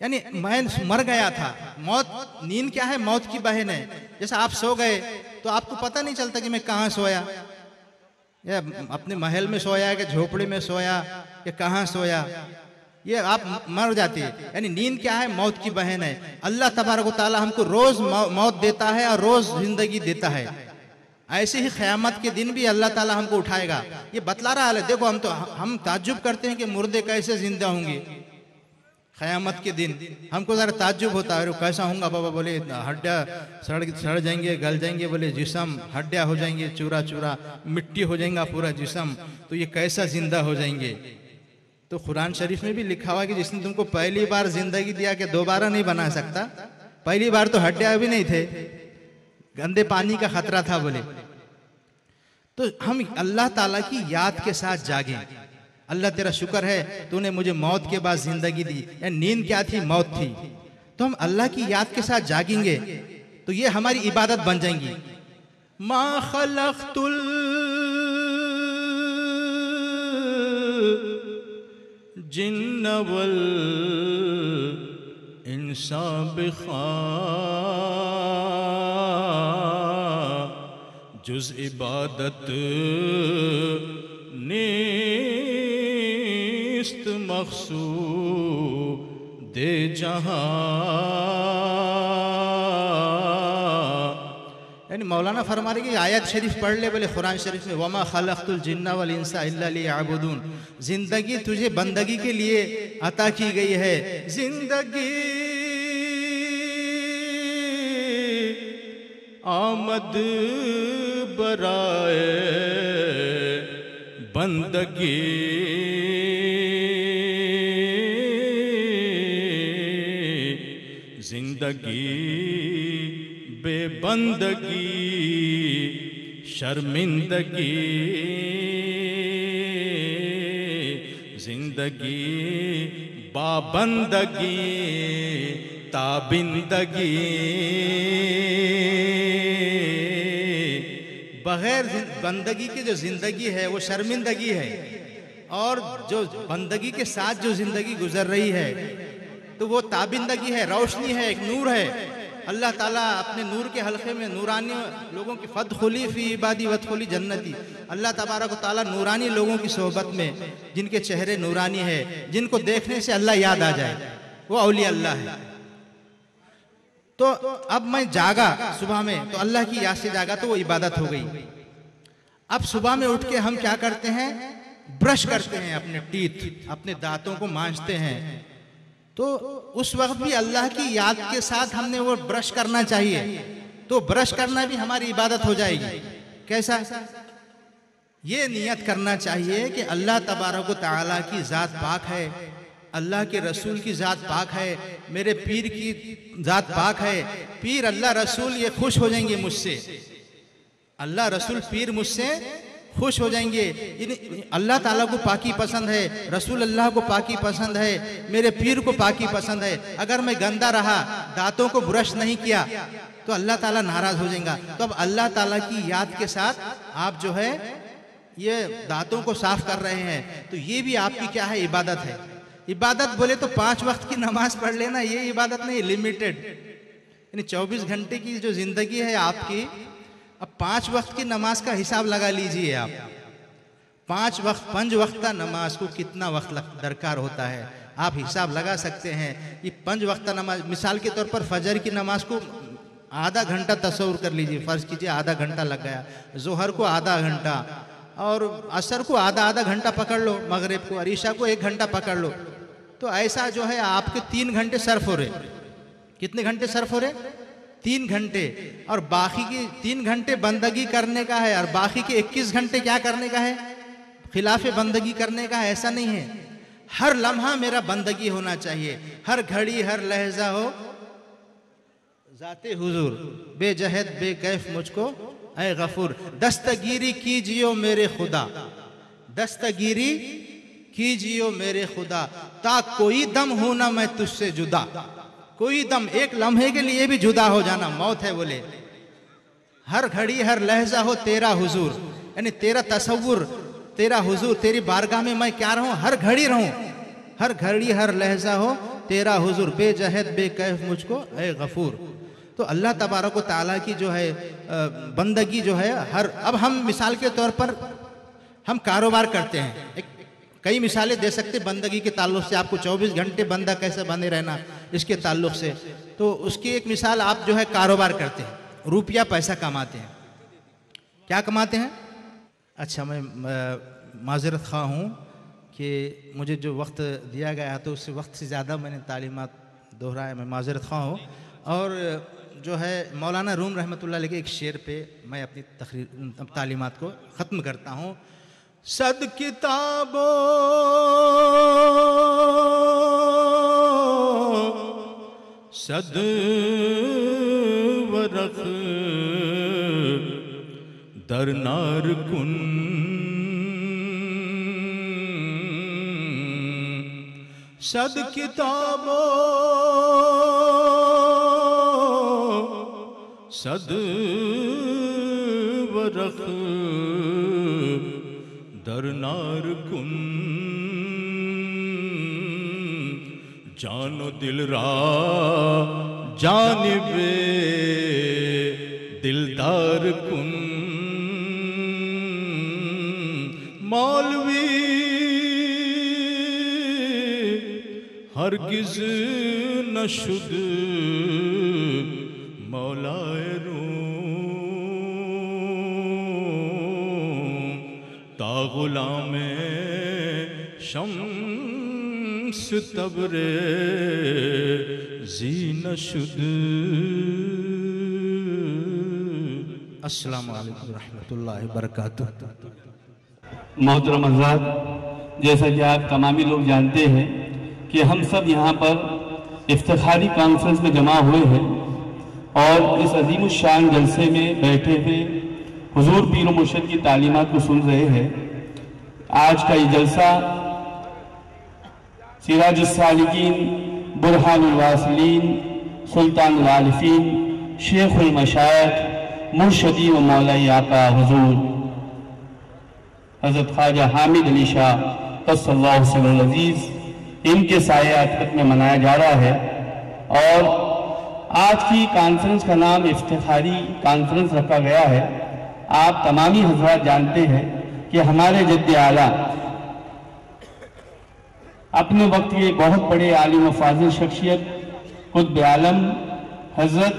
यानी मैं मर गया था, मौत, नींद क्या है? मौत की बहन है। जैसे आप सो गए तो आपको पता नहीं चलता कि मैं कहाँ सोया, या अपने महल में सोया कि झोपड़ी में सोया या कहाँ सोया, ये आप मर जाते हैं। यानी नींद क्या है? मौत की बहन है। अल्लाह तबारक व तआला हमको रोज मौत देता है और रोज जिंदगी देता है। ऐसे ही क़यामत के दिन भी अल्लाह ताला हमको उठाएगा, ये बतला रहा है। देखो हम ताज्जुब करते हैं कि मुर्दे कैसे जिंदा होंगे क़यामत के दिन। हमको ज़रा ताज्जुब होता है, कैसा होगा बाबा? बोले हड्डियाँ सड़ जाएंगे, गल जाएंगे, बोले जिस्म हड्डियाँ हो जाएंगे, चूरा चूरा मिट्टी हो जाएगा पूरा जिस्म, तो ये कैसा जिंदा हो जाएंगे? तो कुरान शरीफ में भी लिखा हुआ कि जिसने तुमको पहली बार जिंदगी दिया कि दोबारा नहीं बना सकता। पहली बार तो हड्डियाँ भी नहीं थे, गंदे पानी का खतरा था बोले। तो हम अल्लाह ताला की याद के साथ जागें। अल्लाह तेरा शुक्र है तूने मुझे मौत के बाद जिंदगी दी। या नींद क्या थी? मौत थी। तो हम अल्लाह की याद के साथ जागेंगे तो ये हमारी इबादत बन जाएंगी। मा खलक़तुल जिन्न वल इंसा बिखा जुज़ इबादत नेस्त मक़सूद दे जहां। यानी मौलाना फरमा रहे कि आयत शरीफ पढ़ ले बोले कुरान शरीफ में, वमा खलक़तुल जिन्ना वल इंसा इल्ला लियअबुदून, जिंदगी तुझे बंदगी के लिए अता की गई है। जिंदगी आमद बराए बंदगी, जिंदगी बेबंदगी शर्मिंदगी, जिंदगी बाबंदगी ताबिंदगी। बगैर बंदगी की जो जिंदगी है वो शर्मिंदगी है, और जो बंदगी के साथ जो जिंदगी गुजर रही है तो वो ताबिंदगी है, रोशनी है, एक नूर है। अल्लाह ताला अपने नूर के हल्के में नूरानी लोगों की फदखुली फी इबादी वदखुली जन्नती, अल्लाह तबारक व तआला नूरानी लोगों की सोहबत में, जिनके चेहरे नूरानी है, जिनको देखने से अल्लाह याद आ जाए, वो औलिया अल्लाह है। तो अब मैं जागा सुबह में तो अल्लाह की याद से जागा तो वो इबादत हो गई। अब सुबह में उठ के हम क्या करते हैं? ब्रश करते हैं अपने टीथ, अपने दांतों को मांजते हैं। तो उस वक्त भी अल्लाह की याद के साथ हमने वो ब्रश करना चाहिए, तो ब्रश करना भी हमारी इबादत हो जाएगी। कैसा? ये नियत करना चाहिए कि अल्लाह तबारक व तआला की ज़ात पाक है, अल्लाह के रसूल की ज़ात पाक है, मेरे पीर की ज़ात पाक है। पीर अल्लाह रसूल ये खुश हो जाएंगे मुझसे, अल्लाह रसूल पीर मुझसे खुश हो जाएंगे। अल्लाह ताला को पाकी पसंद है, रसूल अल्लाह को पाकी पसंद है, मेरे पीर को पाकी पसंद है। अगर मैं गंदा रहा, दांतों को ब्रश नहीं किया, तो अल्लाह ताला नाराज हो जाएगा। तो अब अल्लाह ताला की याद के साथ आप जो है ये दांतों को साफ कर रहे हैं, तो ये भी आपकी क्या है? इबादत है। इबादत बोले तो 5 वक्त की नमाज पढ़ लेना ये इबादत नहीं, लिमिटेड, यानी 24 घंटे की जो जिंदगी है आपकी, अब 5 वक्त की नमाज का हिसाब लगा लीजिए आप। 5 वक्त का नमाज को कितना वक्त दरकार होता है आप हिसाब लगा सकते हैं। ये 5 वक्त नमाज, मिसाल के तौर पर फजर की नमाज को आधा घंटा तस्वुर कर लीजिए, फर्ज कीजिए आधा घंटा लग गया, जोहर को आधा घंटा, और असर को आधा घंटा पकड़ लो, मगरिब को और ईशा को 1 घंटा पकड़ लो। तो ऐसा जो है आपके 3 घंटे सर्फ हो रहे। कितने घंटे सर्फ हो रहे? 3 घंटे। और बाकी के 3 घंटे बंदगी करने का है, और बाकी के 21 घंटे क्या करने का है? खिलाफे बंदगी करने का है। ऐसा नहीं है, हर लम्हा मेरा बंदगी होना चाहिए, हर घड़ी हर लहजा हो जाते हुजूर, बेजहद बेकैफ मुझको ऐ गफूर। दस्तगीरी कीजियो मेरे खुदा, दस्तगीरी कीजियो मेरे खुदा, ता कोई दम हो ना मैं तुझसे जुदा। कोई दम, एक लम्हे के लिए भी जुदा हो जाना मौत है बोले। हर घड़ी हर लहजा हो तेरा हुजूर, यानी तेरा तसव्वुर, तेरा हुजूर, तेरी बारगाह में मैं क्या रहूं? हर घड़ी रहूं, हर घड़ी हर लहजा हो तेरा हुजूर, बेजहद बेकैफ मुझको ऐ गफूर। तो अल्लाह तबारक व तआला की जो है बंदगी जो है हर, अब हम मिसाल के तौर पर हम कारोबार करते हैं, कई मिसालें दे सकते बंदगी के ताल्लुक से, आपको 24 घंटे बंदा कैसे बंदे रहना इसके ताल्लुक से। तो उसकी एक मिसाल, आप जो है कारोबार करते हैं, रुपया पैसा कमाते हैं। क्या कमाते हैं? अच्छा, मैं माजरत खा हूँ कि मुझे जो वक्त दिया गया है तो उस वक्त से ज़्यादा मैंने तालीमात दोहराया, मैं माजरत खा हूँ। और जो है मौलाना रूम रहमतुल्लाह अलैह के एक शेर पे मैं अपनी तालीमात को ख़त्म करता हूँ। सद किताबो सद वरख दरनार कुन, सद किताबो सद वरख दरनार कुन, जानो दिल रा जानिबे दिलदार कुन। मौलवी हरगिज न शुद मौलाए ता गुलामे शम्स तबरे ज़ीन शुद। अस्सलामु अलैकुम रहमतुल्लाहि व बरकातुहू। मोहतरम हज़रात, जैसा कि आप तमामी लोग जानते हैं कि हम सब यहाँ पर इफ्तिखारी कॉन्फ्रेंस में जमा हुए हैं और इस अजीम शान जलसे में बैठे हुए हुजूर पीर व मुर्शिद की तालीमात को सुन रहे हैं। आज का ये जलसा सिराजुस सालिकीन, बुरहानुल वासिलीन, सुल्तानुल आरिफीन, शेखुल मशाइख, मुर्शिदी व मौलाई आका हुजूर हज़रत ख्वाजा हामिद अली शाह क़द्दसल्लाहु सिर्रहुल अज़ीज़, इनके सायात में मनाया जा रहा है। और आज की कॉन्फ्रेंस का नाम इफ्तिखारी कॉन्फ्रेंस रखा गया है। आप तमामी हज़रात जानते हैं कि हमारे जद्द आला अपने वक्त के बहुत बड़े आलिम व फाज़िल शख्सियत क़ुत्ब आलम हज़रत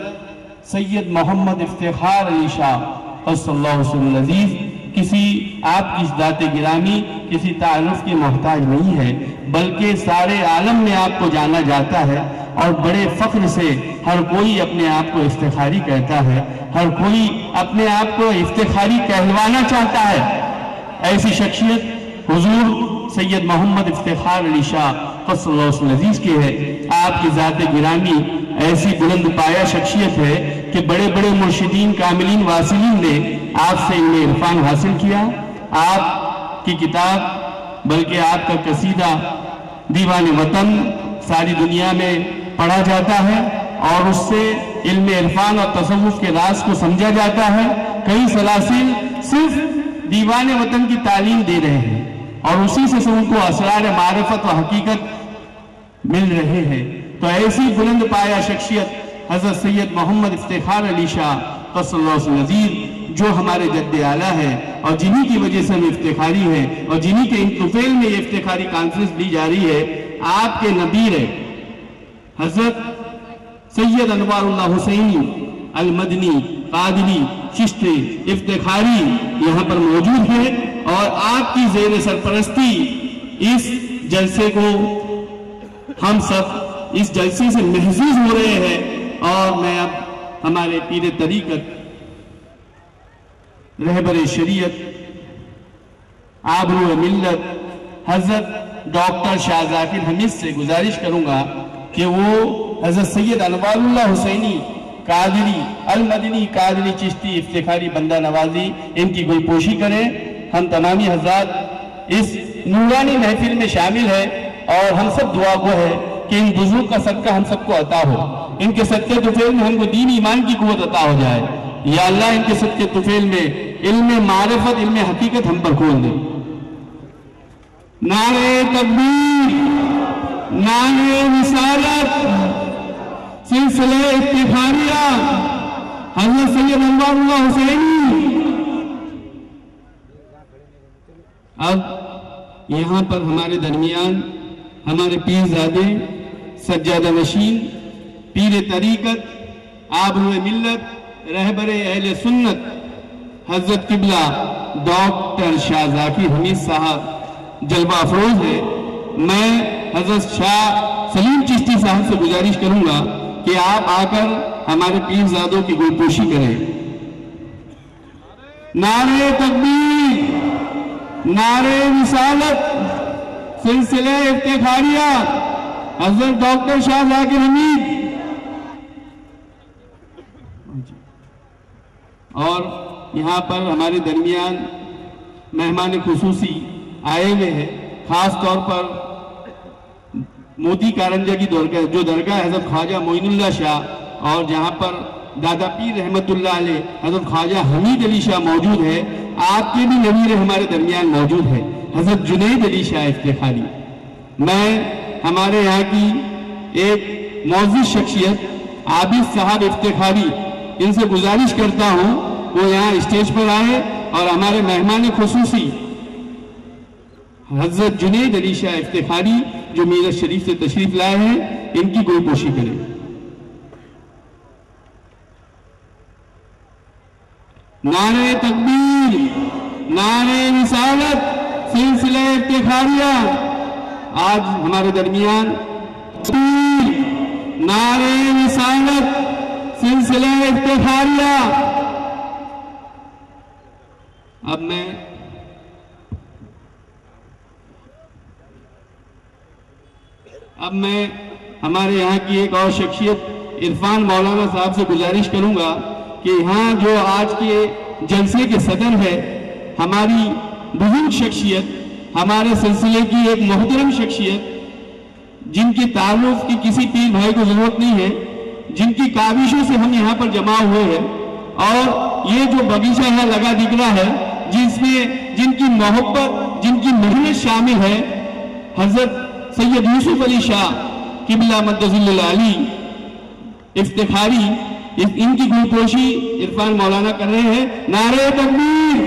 सैयद मोहम्मद इफ्तिखार अली शाह क़द्दसल्लाहु सिर्रहुल अज़ीज़ किसी आपकी ज़ात गिरामी किसी तारुफ की मोहताज नहीं है, बल्कि सारे आलम में आपको जाना जाता है और बड़े फख्र से हर कोई अपने आप को इफ्तिखारी कहता है, हर कोई अपने आप को इफ्तिखारी कहलवाना चाहता है। ऐसी शख्सियत हुजूर सैयद मोहम्मद इफ्तिखार अली शाह क़स्सल्लाहु अज़ीज़ की है। आपकी ज़ात गिरामी ऐसी बुलंद पाया शख्सियत है कि बड़े बड़े मुर्शिदीन कामिलीन वासिलीन ने आपसे इल्मे इरफान हासिल किया। आपकी किताब बल्कि आपका कसीदा दीवाने वतन सारी दुनिया में पढ़ा जाता है और उससे इल्मे इरफान और तसव्वुफ के राज को समझा जाता है। कई सलासिल सिर्फ दीवाने वतन की तालीम दे रहे हैं और उसी से उनको असरार मारिफत व हकीकत मिल रहे हैं। तो ऐसी बुलंद पाया शख्सियत हजरत सैयद मोहम्मद इफ्तिखार अली शाह क़स्सल्लाहु अज़ीज़ जो हमारे जद्द आला है और जिन्हीं की वजह से हम इफ्तिखारी हैं और जिन्हीं के इंतुफेल में ये इफ्तिखारी कॉन्फ्रेंस ली जा रही है, आपके नबीर हजरत सैयद अनवारुल्लाह हुसैनी अल मदनी कादरी चिश्ती इफ्तिखारी यहाँ पर मौजूद है और आपकी ज़ेर सरपरस्ती इस जलसे को हम सब इस जलसे से महसूस हो रहे हैं। और मैं अब हमारे पीर तरीक़त रहबर शरीयत आबरू मिल्लत हजरत डॉक्टर शाह ज़ाकिर हमीद से गुजारिश करूंगा कि वो हजरत सैयद अनवारुल्लाह हुसैनी कादरी अल मदनी कादरी चिश्ती इफ्तिखारी बंदा नवाजी इनकी गोईपोशी करें। हम तमामी हज़रात इस नूरानी महफिल में शामिल है और हम सब दुआ गो है कि इन बुजुर्ग का सदका हम सबको अता हो, इनके सदके तुफेल में हमको दीन ईमान की कुव्वत अता हो जाए। या अल्लाह इनके सदके तुफेल में इल्मे मारिफत इल्मे हकीकत हम पर खोल दे। नारे तकबीर, नारे रिसालत, सिलसिले इफ्तिखारिया हज़रत सैयद अनवारुल्लाह हुसैनी। अब यहाँ पर हमारे दरमियान हमारे पीरजादे सज्जादा नशीन पीर तरीक़त आबरू मिल्लत रहबर अहले सुन्नत हजरत किबला डॉक्टर शाह ज़ाकिर हमीद साहब जलवा अफरोज है। मैं हजरत शाह सलीम चिश्ती साहब से गुजारिश करूंगा कि आप आकर हमारे पीरजादों की गोईपोशी करें। नारे तकबीर, नारे रिसालत, सिलसिले इफ्तिखारिया हजरत डॉक्टर शाह ज़ाकिर हमीद। और यहाँ पर हमारे दरमियान मेहमान खुसूसी आए हुए हैं, खास तौर पर मोती कारंजा की जो दरगाह हजरत ख्वाजा मोइनुल्लाह शाह और जहाँ पर दादा पीर रहमतुल्लाह अलैह हजरत ख्वाजा हमीद अली शाह मौजूद है। आपके भी नवीर हमारे दरमियान मौजूद है हजरत जुनैद अली शाह इफ्तिखारी। मैं हमारे यहाँ की एक मौजूद शख्सियत आबिद साहब इफ्तिखारी इनसे गुजारिश करता हूँ वो यहाँ स्टेज पर आए और हमारे मेहमान खुसूसी हजरत जुनैद अली शाह इफ्तिखारी जो मीरत शरीफ से तशरीफ लाए हैं इनकी गोईपोशी करें। नारे तकबीर, नारे रिसालत, सिलसिले इफ्तिखारिया आज हमारे दरमियान नारे रिसालत, सिलसिले इफ्तिखारिया। अब मैं हमारे यहाँ की एक और शख्सियत इरफान मौलाना साहब से गुजारिश करूंगा कि यहाँ जो आज के जलसे के सदर है हमारी बुजुर्ग शख्सियत, हमारे सिलसिले की एक मोहतरम शख्सियत जिनकी ताल्लुक़ की किसी पीर भाई को जरूरत नहीं है, जिनकी काविशों से हम यहाँ पर जमा हुए हैं और ये जो बगीचा यहाँ लगा दिख रहा है जिसमें जिनकी मोहब्बत जिनकी मेहनत शामिल है, हजरत सैयद यूसुफ अली शाह किबला मद्दज़िल्लुल अली इफ्तिखारी, इनकी गोईपोशी इरफान मौलाना कर रहे हैं। नारे तकबीर,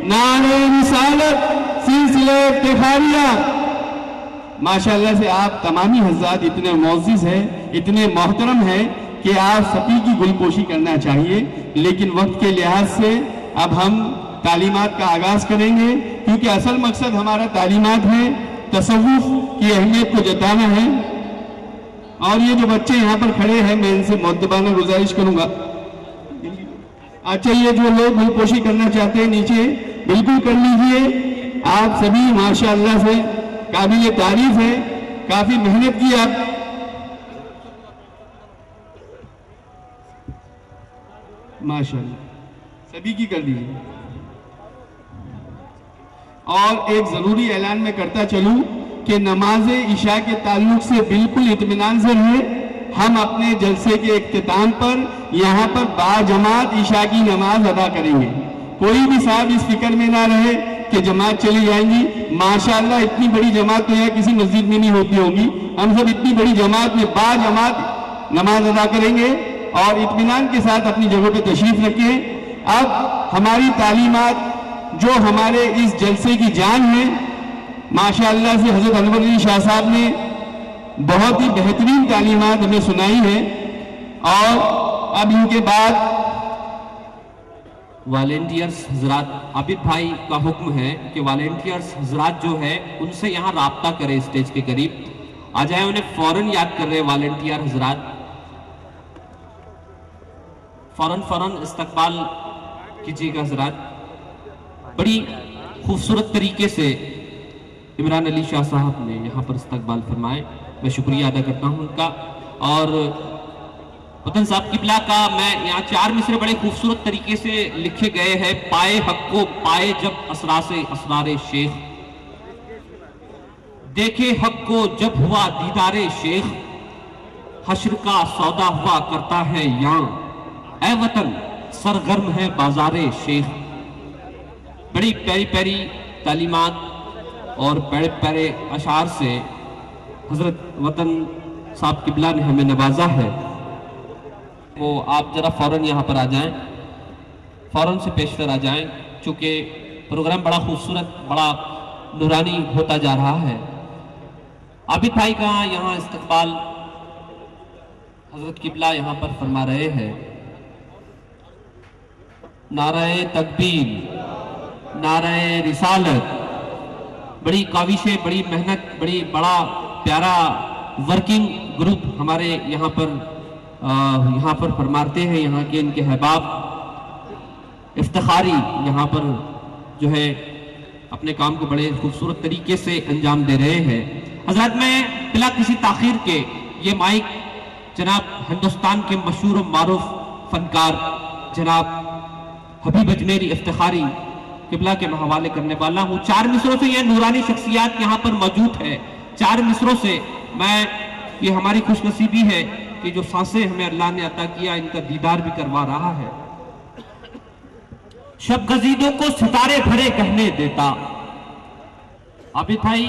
नारे रिसालत, सिलसिले इफ्तिखारिया। माशाअल्लाह से आप तमामी हज़रात इतने मौज़िज़ हैं, इतने मोहतरम हैं कि आप सभी की गोईपोशी करना चाहिए, लेकिन वक्त के लिहाज से अब हम तालीमात का आगाज करेंगे, क्योंकि असल मकसद हमारा तालीमात है तसव्वुफ की अहमियत को जताना है। और ये जो बच्चे यहाँ पर खड़े हैं, मैं इनसे मुअद्दबाना गुजारिश करूंगा, अच्छा ये जो लोग गुलपोशी करना चाहते हैं नीचे बिल्कुल कर लीजिए। आप सभी माशाअल्लाह से काबिल तारीफ है, काफी मेहनत की आप। माशाअल्लाह सभी की कर दीजिए। और एक जरूरी ऐलान में करता चलूं कि नमाज इशा के ताल्लुक से बिल्कुल इत्मीनान से रहे। हम अपने जलसे के इख्तिताम पर यहाँ पर बाजमात इशा की नमाज अदा करेंगे। कोई भी साहब इस फिक्र में ना रहे कि जमात चली जाएंगी। माशाअल्लाह इतनी बड़ी जमात तो यहाँ किसी मस्जिद में नहीं होती होगी। हम सब इतनी बड़ी जमात में बाजमात नमाज अदा करेंगे और इत्मीनान के साथ अपनी जगह पे तशरीफ रखें। अब हमारी तालीमात जो हमारे इस जलसे की जान है, माशाअल्लाह से हजरत अनवर अली शाह साहब ने बहुत ही बेहतरीन तालीमात हमें सुनाई है। और अब इनके बाद वॉलेंटियर्स हजरात, आबिद भाई का हुक्म है कि वॉलेंटियर्स हजरात जो है उनसे यहाँ राब्ता करें, स्टेज के करीब आ जाए। उन्हें फौरन याद कर रहे वॉलेंटियर हजरात, फौरन इस्तकबाल कीजिएगा हजरात। बड़ी खूबसूरत तरीके से इमरान अली शाह साहब ने यहाँ पर इस्तकबाल फरमाए, मैं शुक्रिया अदा करता हूँ उनका। और वतन साहब किबला का मैं यहाँ 4 मिसरे बड़े खूबसूरत तरीके से लिखे गए हैं। पाए हक को पाए जब असरारे शेख, देखे हक को जब हुआ दीदारे शेख, हश्र का सौदा हुआ करता है यहाँ, ऐ वतन सरगर्म है बाजारे शेख। बड़ी प्यारी प्यारी तालीमात और बड़े प्यारे अशार से हजरत वतन साहब किबला ने हमें नवाजा है। वो आप जरा फौरन यहाँ पर आ जाएं, फौरन से पेशतर आ जाएं, चूँकि प्रोग्राम बड़ा खूबसूरत, बड़ा नूरानी होता जा रहा है। आबिद भाई का यहाँ इस्तकबाल हजरत किबला यहाँ पर फरमा रहे हैं। नारे तकबीर, नारे रिसालत, बड़ी काविशें, बड़ी मेहनत, बड़ा प्यारा वर्किंग ग्रुप हमारे यहाँ पर फरमाते हैं। यहाँ के इनके अहबाब इफ्तिखारी यहाँ पर जो है अपने काम को बड़े खूबसूरत तरीके से अंजाम दे रहे हैं। हजरत में बिला किसी ताखीर के ये माइक जनाब हिंदुस्तान के मशहूर और मारूफ फनकार जनाब हबीब अजमेरी इफ्तिखारी किबला के मैं हवाले करने वाला हूँ। 4 मिसरों से ये नूरानी शख्सियात यहाँ पर मौजूद है। 4 मिसरों से ये हमारी खुशनसीबी है कि जो सांसें हमें अल्लाह ने अता किया, इनका दीदार भी करवा रहा है। शब गजीदों को सितारे भरे कहने देता। आबिद भाई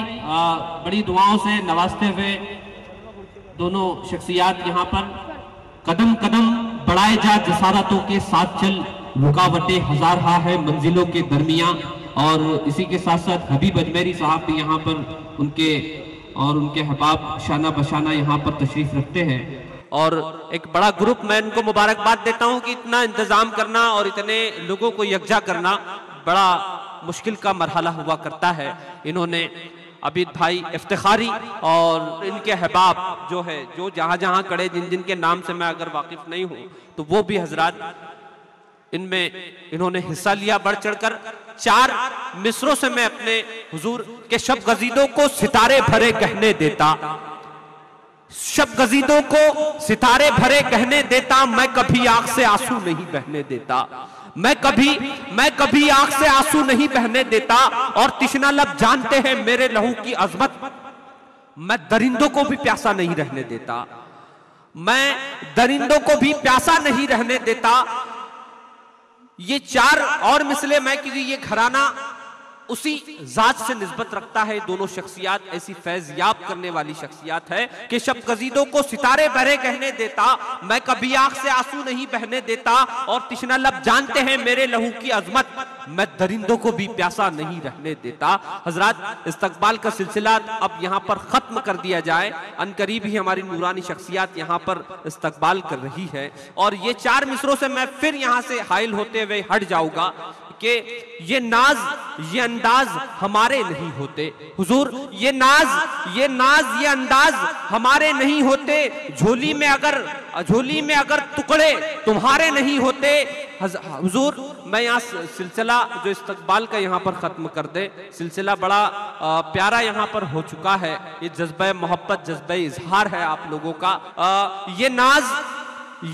बड़ी दुआओं से नवाजते हुए दोनों शख्सियात यहाँ पर कदम कदम बढ़ाए जा, जसारतों के साथ चल, रुकावटें हजार हा है मंजिलों के दरमियान। और इसी के साथ साथ हबीब अजमेरी साहब भी यहाँ पर उनके हबाब शाना बशाना यहाँ पर तशरीफ रखते हैं। और एक बड़ा ग्रुप, मैं इनको मुबारकबाद देता हूँ कि इतना इंतजाम करना और इतने लोगों को यकजा करना बड़ा मुश्किल का मरहला हुआ करता है। इन्होंने आबिद भाई इफ्तिखारी और इनके अहबाब जो है, जो जहाँ जहाँ खड़े, जिन जिन के नाम से मैं अगर वाकिफ नहीं हूँ तो वो भी हजरात इनमें इन्होंने हिस्सा लिया बढ़ चढ़कर। 4 मिसरों से मैं अपने हुजूर के शब गजीदों को सितारे भरे कहने देता। शब गजीदों को सितारे भरे कहने देता, मैं कभी आंख से आंसू नहीं बहने देता। मैं कभी आंख से आंसू नहीं बहने देता। और तिश्ना लब जानते हैं मेरे लहू की अजमत, मैं दरिंदों को भी प्यासा नहीं रहने देता। मैं दरिंदों को भी प्यासा नहीं रहने देता। ये 4 और मिसले मैं कि ये घराना उसी जात से निस्बत रखता है। दोनों शख्सियात ऐसी फैज याब करने वाली शख्सियात है कि शब गजीदों को सितारे भरे कहने देता, मैं कभी आंख से आंसू नहीं बहने देता। और तिश्ना लब जानते हैं मेरे लहू की अजमत, मैं दरिंदों को भी प्यासा नहीं रहने देता। हजरात, इस्तकबाल का सिलसिला अब यहाँ पर खत्म कर दिया जाए। अनकरीब ही हमारी नूरानी शख्सियात यहाँ पर इस्तकबाल कर रही है। और ये 4 मिसरों से मैं फिर यहाँ से हाइल होते हुए हट जाऊंगा। कि ये नाज, ये अंदाज हमारे नहीं होते। हुजूर ये नाज, ये अंदाज हमारे नहीं होते। झोली में अगर टुकड़े तुम्हारे नहीं होते। हुजूर मैं यहाँ सिलसिला जो इस्तकबाल का यहाँ पर ख़त्म कर दे, सिलसिला बड़ा प्यारा यहाँ पर हो चुका है। ये जज्बे मोहब्बत, जज्बे इजहार है आप लोगों का। ये नाज,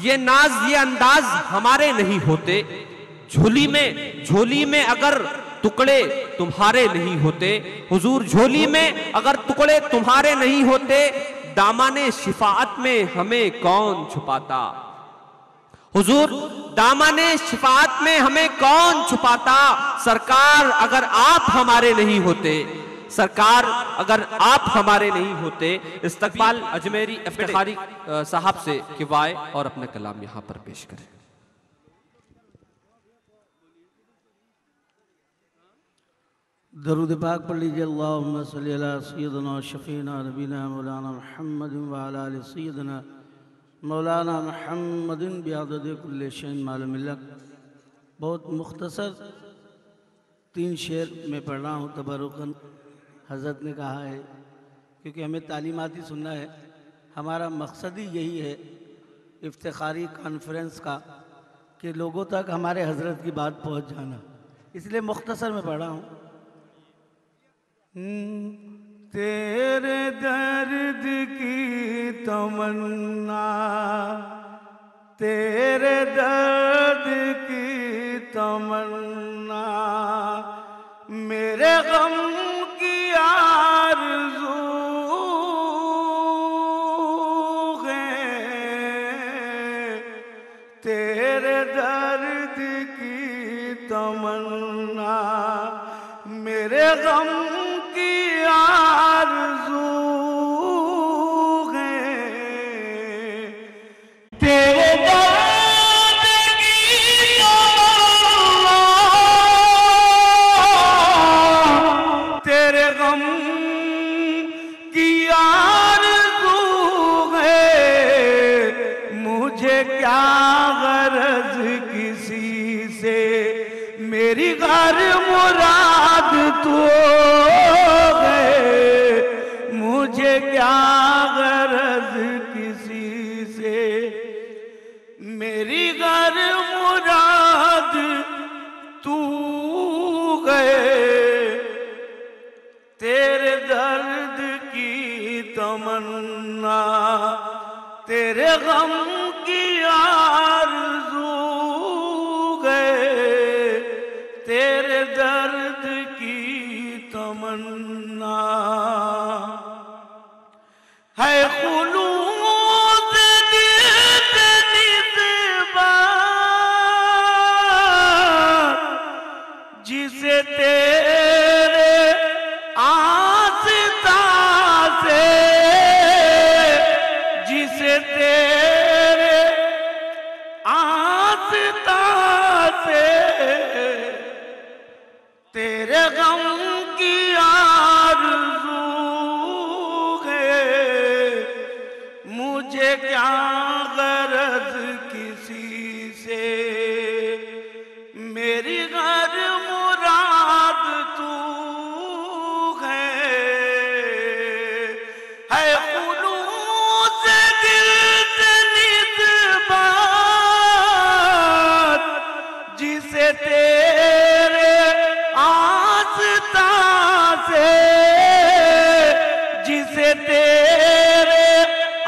ये अंदाज हमारे नहीं होते। झोली में अगर टुकड़े तुम्हारे नहीं होते। हुजूर झोली में अगर टुकड़े तुम्हारे नहीं होते, दामने शिफाअत में हमें कौन छुपाता। हुजूर दामने शिफाअत में हमें कौन छुपाता। सरकार अगर आप हमारे नहीं होते, सरकार अगर आप हमारे नहीं होते। इस्तकबाल अजमेरी इफ्तिखारी साहब से किवाए और अपना कलाम यहाँ पर पेश करें। दरूद पाक पढ़ लीजिए। अल्लाहुम्मा सल्ली अला सय्यदना शफीना नबीना मौलाना मुहम्मद व अला आलि सय्यदना मौलाना मुहम्मद बिअदद कुल्लि शैइन मालूम लक। बहुत मुख्तसर 3 शेर में पढ़ रहा हूँ तबरुकन। हज़रत ने कहा है क्योंकि हमें तालीमाती सुनना है, हमारा मकसद ही यही है इफ्तिखारी कॉन्फ्रेंस का कि लोगों तक हमारे हज़रत की बात पहुँच जाना, इसलिए मुख्तसर में पढ़ रहा हूँ। तेरे दर्द की तमन्ना, तेरे दर्द की तमन्ना, मेरे गम की आरज़ू है। तेरे दर्द की तमन्ना, मेरे गम की आरज़ू है। तेरे दर्द की तमन्ना, तेरे गम की आरज़ू है। मुझे क्या गरज किसी से, मेरी घर मुराद तो गए। मुझे क्या गरज किसी से, मेरी घर मुराद तू गए। तेरे दर्द की तमन्ना, तेरे गम की आरज़ू गए। तेरे दर्द की तमन्ना है खुलूस दिल पे निस्बत, जिसे तेरे आस्था से, जिसे तेरे आस्था से, तेरे गम की आरज़ू है। मुझे क्या गरज किसी से, मेरी घर मुराद तू है। खुलूस दिल से निस्बत, जिसे तेरे आस्था से, जिसे तेरे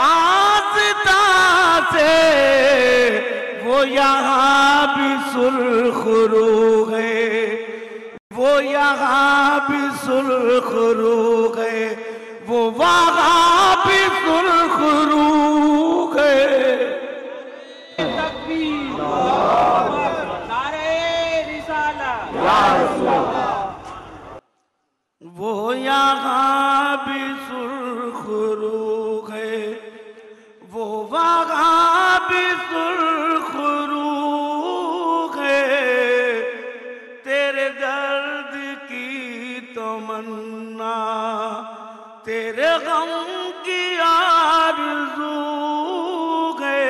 आस्था से, वो यहाँ भी सुर्खरू है। वो यहाँ भी सुर्खरू है। वो वहाँ भी सुर्खरू है। वो यहाँ भी सुर्खरू है। वो वहाँ भी सुर्खरू है। तेरे दर्द की तमन्ना, तेरे गम की आरज़ू है।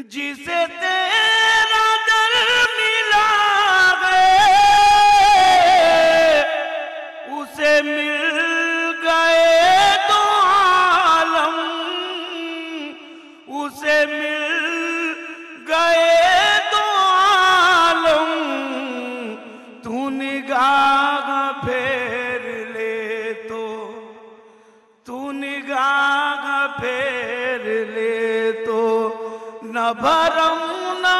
जिसे तेरा भरम ना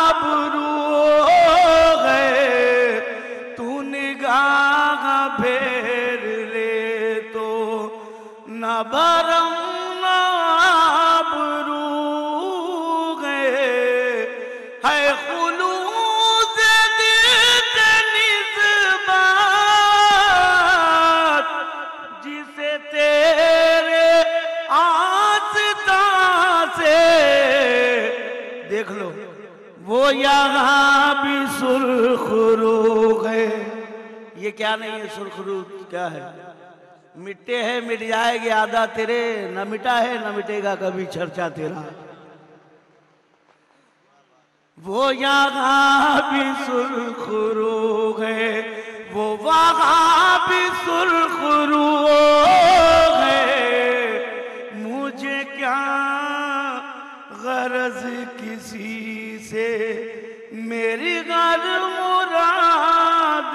आबरू गए, तू निगाह फेर ले तो न भरम ना आबरू गए। है खुलूस दिल निस्बत जिसे तेरे आस्था से देख लो, वो यहाँ भी सुर्खरू है। ये क्या नहीं है, सुर्खरू क्या है? मिट्टे है मिट जाएगी आधा तेरे, न मिटा है न मिटेगा कभी चर्चा तेरा। वो यहाँ भी सुर्खरू है, वो वहाँ भी सुर्खरू है। मुझे क्या गरज किसी से, मेरी गर मुराद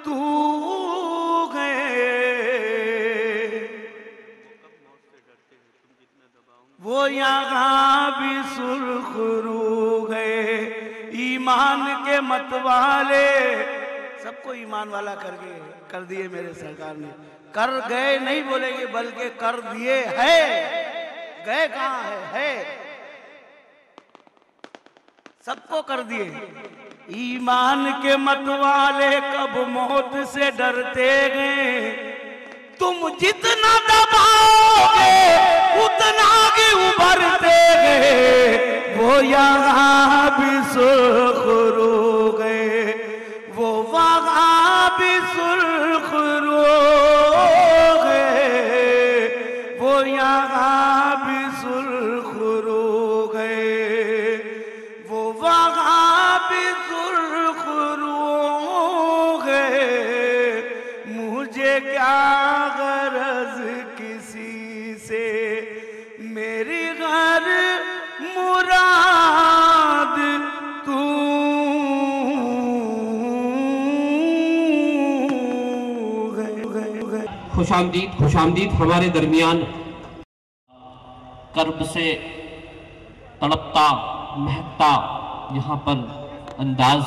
तू है। वो यहाँ भी सुर्खरू गए, ईमान के मतवाले सबको ईमान वाला कर दिए मेरे सरकार ने। कर गए नहीं बोलेंगे बल्कि कर दिए है। गए कहाँ है सबको कर दिए। ईमान के मतवाले कब मौत से डरते गए, तुम जितना दबाओगे उतना ही उभरते गए। वो यहाँ भी सुर्खरू गए, वो वहाँ भी सुर्खरू गए। वो यहाँ भी सुर्खरू गए, वो वहाँ भी सुर्खरू गए। मुझे क्या गरज किसी से, मेरी गर मुराद तू खुशामदीद हमारे दरमियान कर्ब से तड़पता महकता यहाँ पर अंदाज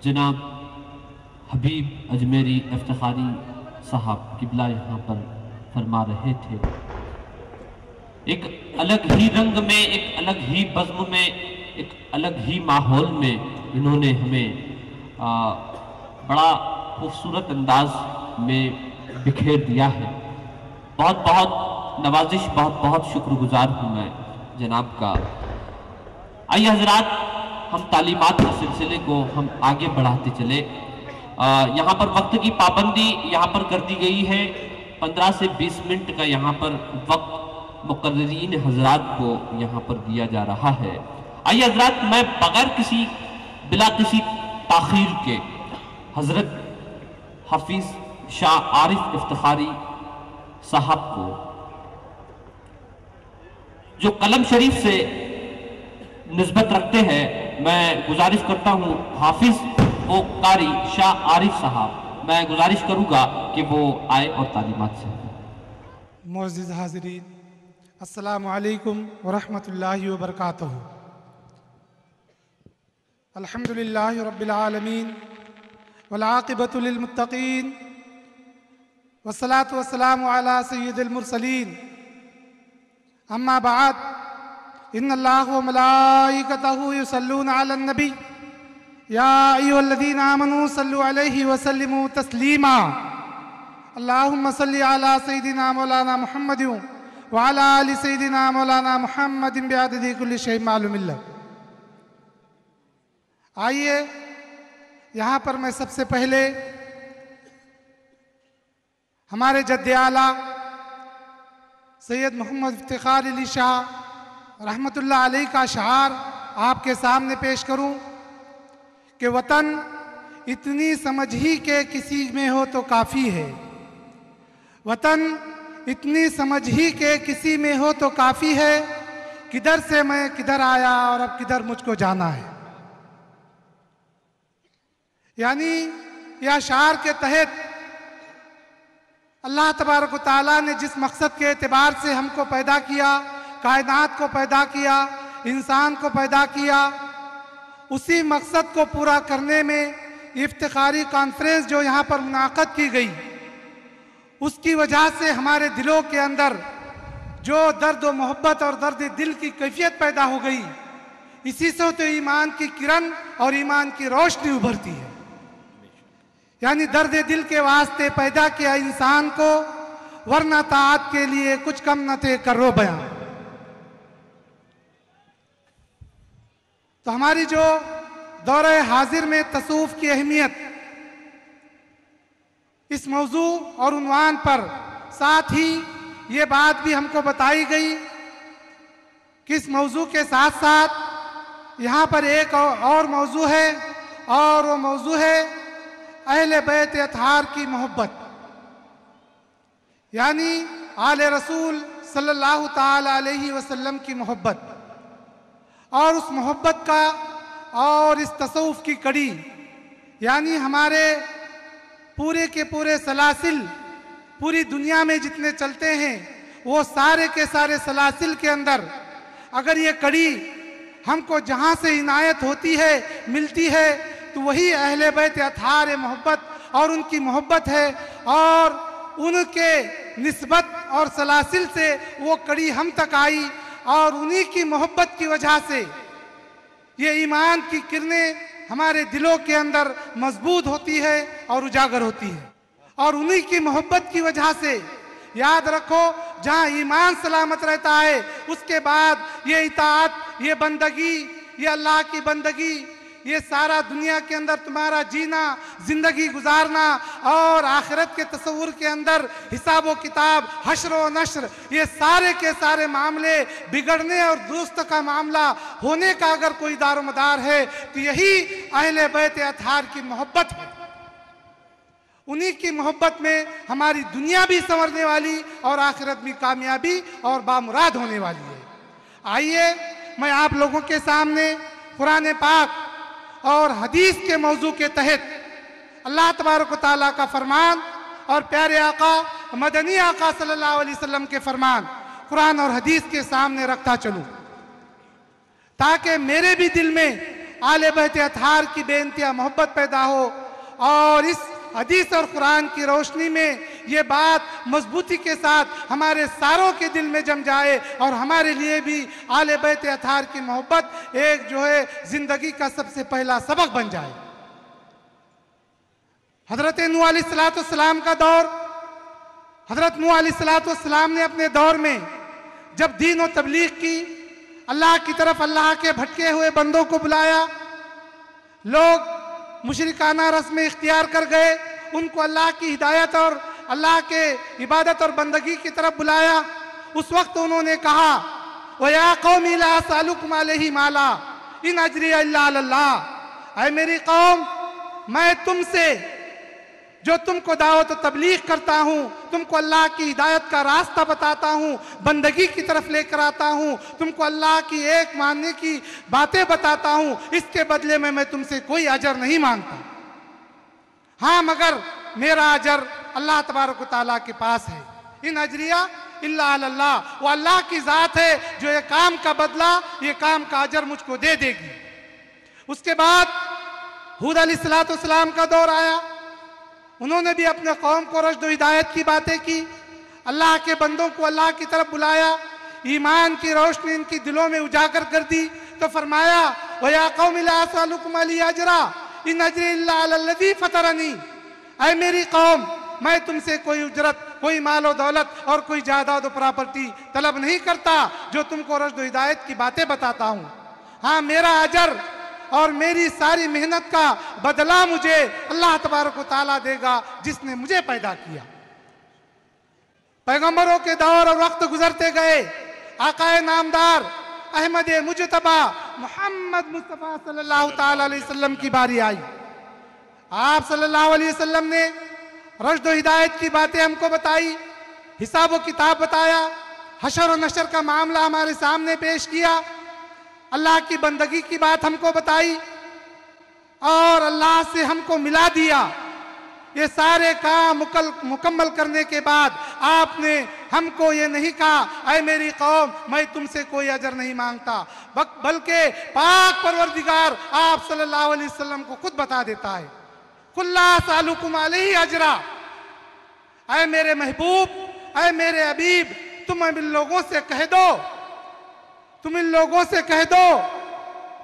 जनाब हबीब अजमेरी इफ्तिखारी साहब किबला यहाँ पर फरमा रहे थे। एक अलग ही रंग में, एक अलग ही बज़्म में, एक अलग ही माहौल में इन्होंने हमें बड़ा खूबसूरत अंदाज में बिखेर दिया है। बहुत बहुत नवाजिश, बहुत बहुत शुक्रगुजार हूँ मैं जनाब का। आइए हजरात, हम तालीमात के सिलसिले को हम आगे बढ़ाते चले। यहाँ पर वक्त की पाबंदी यहाँ पर कर दी गई है। 15 से 20 मिनट का यहाँ पर वक्त मुकर्रीन हजरात को यहाँ पर दिया जा रहा है। आइए हजरात, मैं बगैर बिला किसी ताखीर के हजरत हफीज शाह आरिफ इफ्तिखारी साहब को, जो कलम शरीफ से निस्बत रखते हैं, मैं गुजारिश करता हूँ हाफिज वो कारी शाह आरिफ साहब, मैं गुजारिश करूँगा कि वो आए और तालीमात से। मुअज़्ज़िज़ हाज़िरीन, अस्सलामु अलैकुम व रहमतुल्लाहि व बरकातुहू। अल्हम्दुलिल्लाहि रब्बिल आलमीन वल आक़िबतु लिल मुत्तक़ीन वस्सलातु वस्सलामु अला सय्यिदिल मुरसलीन। अम्मा बाद, इन्नल्लाह व मलाइकतहु युसल्लूना अलन नबी या अय्युहल्लज़ीना आमनू सल्लु अलैहि व सल्लिमू तस्लीमा। अल्लाहुम्मा सल्लि अला सय्यिदिना मौलाना मुहम्मदिन व अला आलि सय्यिदिना मौलाना मुहम्मदिन बिअददि कुल्लि शैइन मालूमिल्लाह। आइए, यहाँ पर मैं सबसे पहले हमारे जद्दे आला सैयद मोहम्मद इफ्तिखार अली शाह रहमतुल्लाह अलैह का शार आपके सामने पेश करूं कि वतन इतनी समझ ही के किसी में हो तो काफ़ी है। वतन इतनी समझ ही के किसी में हो तो काफ़ी है। किधर से मैं किधर आया और अब किधर मुझको जाना है। यानी यह शार के तहत अल्लाह तबारक व तआला ने जिस मकसद के एतबार से हमको पैदा किया, कायनात को पैदा किया, इंसान को पैदा किया, उसी मकसद को पूरा करने में इफ्तिखारी कॉन्फ्रेंस जो यहाँ पर मुनाक़द की गई, उसकी वजह से हमारे दिलों के अंदर जो दर्द व मोहब्बत और दर्द दिल की कैफियत पैदा हो गई, इसी से तो ईमान की किरण और ईमान की रोशनी उभरती है। यानी दर्द दिल के वास्ते पैदा किया इंसान को, वरना ताअत के लिए कुछ कम न थे करो बयां। तो हमारी जो दौरे हाजिर में तसव्वुफ की अहमियत, इस मौजू और उन्वान पर, साथ ही ये बात भी हमको बताई गई कि इस मौजू के साथ साथ यहाँ पर एक और मौजू है, और वो मौजू है अहले बैत अतहार की मोहब्बत, यानी आले रसूल सल्लल्लाहु ताला अलैहि वसल्लम की मोहब्बत। और उस मोहब्बत का और इस तसव्वुफ की कड़ी, यानी हमारे पूरे के पूरे सलासिल पूरी दुनिया में जितने चलते हैं, वो सारे के सारे सलासिल के अंदर अगर ये कड़ी हमको जहाँ से इनायत होती है, मिलती है, तो वही अहले बैत अतहार मोहब्बत और उनकी मोहब्बत है। और उनके निस्बत और सलासिल से वो कड़ी हम तक आई, और उन्हीं की मोहब्बत की वजह से ये ईमान की किरणें हमारे दिलों के अंदर मजबूत होती है और उजागर होती है। और उन्हीं की मोहब्बत की वजह से याद रखो, जहाँ ईमान सलामत रहता है, उसके बाद ये इताअत, ये बंदगी, ये अल्लाह की बंदगी, ये सारा दुनिया के अंदर तुम्हारा जीना, जिंदगी गुजारना और आखिरत के तस्वुर के अंदर हिसाब व किताब, हश्र व नश्र, ये सारे के सारे मामले बिगड़ने और दुरुस्त का मामला होने का अगर कोई दारोमदार है, तो यही अहले बैत अतहार की मोहब्बत है। उन्हीं की मोहब्बत में हमारी दुनिया भी संवरने वाली और आखिरत भी कामयाबी और बामुराद होने वाली है। आइए मैं आप लोगों के सामने कुरान पाक और हदीस के मौजू के तहत अल्लाह तबारक व तआला का फरमान और प्यारे आका मदनी आका सल्लल्लाहु अलैहि वसल्लम के फरमान कुरान और हदीस के सामने रखता चलूं, ताकि मेरे भी दिल में आले बैत अतहार की बेइंतहा मोहब्बत पैदा हो, और इस हदीस और कुरान की रोशनी में ये बात मजबूती के साथ हमारे सारों के दिल में जम जाए, और हमारे लिए भी आले बैत अतहार की मोहब्बत एक जो है जिंदगी का सबसे पहला सबक बन जाए। हजरत नूह अलैहिस्सलाम का दौर, हजरत नूह अलैहिस्सलाम ने अपने दौर में जब दीन और तबलीग की, अल्लाह की तरफ अल्लाह के भटके हुए बंदों को बुलाया, लोग मुशरिकाना रस्में इख्तियार कर गए, उनको अल्लाह की हिदायत और अल्लाह के इबादत और बंदगी की तरफ बुलाया। उस वक्त उन्होंने कहा, वया कौमी ला असअलुकुम अलैहि माला इन अजरिया इल्ला अल्लाह, ऐ मेरी कौम, मैं तुमसे जो तुमको दावत और तबलीग करता हूँ, तुमको अल्लाह की हिदायत का रास्ता बताता हूँ, बंदगी की तरफ लेकर आता हूँ, तुमको अल्लाह की एक मानने की बातें बताता हूँ, इसके बदले में मैं तुमसे कोई अजर नहीं मांगता। हाँ, मगर मेरा अजर अल्लाह तबारक व तआला के पास है। इन अजरिया इल्ला अल्लाह, वो अल्लाह की जात है जो ये काम का बदला, ये काम का अजर मुझको दे देगी। उसके बाद हूद अलैहिस्सलाम का दौर आया, उन्होंने भी अपने कौम को रश्द व हिदायत की बातें की, अल्लाह के बंदों को अल्लाह की तरफ बुलाया, ईमान की रोशनी इनकी दिलों में उजागर कर दी, तो फरमाया, वया कौमी ला असअलुकुम अलैहि अजरा इन अजरी इल्ला अल्लज़ी फतरनी, ऐ मेरी कौम, मैं तुमसे कोई उजरत, कोई मालो दौलत और कोई जायदाद प्रॉपर्टी तलब नहीं करता, जो तुमको रश्द व हिदायत की बातें बताता हूँ। हाँ, मेरा अजर और मेरी सारी मेहनत का बदला मुझे अल्लाह तबारक व तआला देगा, जिसने मुझे पैदा किया। पैगंबरों के दौर और वक्त गुजरते गए, आकाए नामदार अहमद मुजतबा मोहम्मद मुस्तफ़ा सल्लल्लाहु ताला अलैहि वसल्लम की बारी आई। आप सल्लल्लाहु अलैहि वसल्लम ने रश्द व हिदायत की बातें हमको बताई, हिसाब व किताब बताया, हशर और नशर का मामला हमारे सामने पेश किया, अल्लाह की बंदगी की बात हमको बताई और अल्लाह से हमको मिला दिया। ये सारे काम मुकम्मल करने के बाद आपने हमको ये नहीं कहा ऐ मेरी कौम मैं तुमसे कोई अजर नहीं मांगता, बल्कि पाक परवरदिगार आप सल्लल्लाहु अलैहि वसल्लम को खुद बता देता है, कुल्ला सालुकुम अलैहि अजरा। ऐ मेरे महबूब, ऐ मेरे हबीब, तुम इन लोगों से कह दो, तुम इन लोगों से कह दो,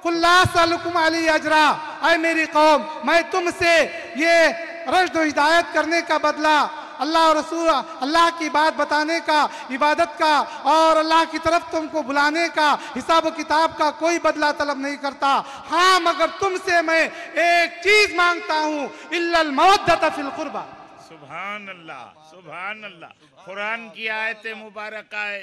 कुल्ला सालुकुम अलैहि अजरा, ऐ मेरी कौम मैं तुमसे ये रश्द व हिदायत करने का बदला, अल्लाह और रसूल, अल्लाह की बात बताने का, इबादत का और अल्लाह की तरफ तुमको बुलाने का, हिसाब व किताब का कोई बदला तलब नहीं करता। हाँ मगर तुमसे मैं एक चीज मांगता हूँ, इल्लल मवद्दत फिल कुर्बा। सुभान अल्लाह, सुभान अल्लाह। कुरान की आयत मुबारक है,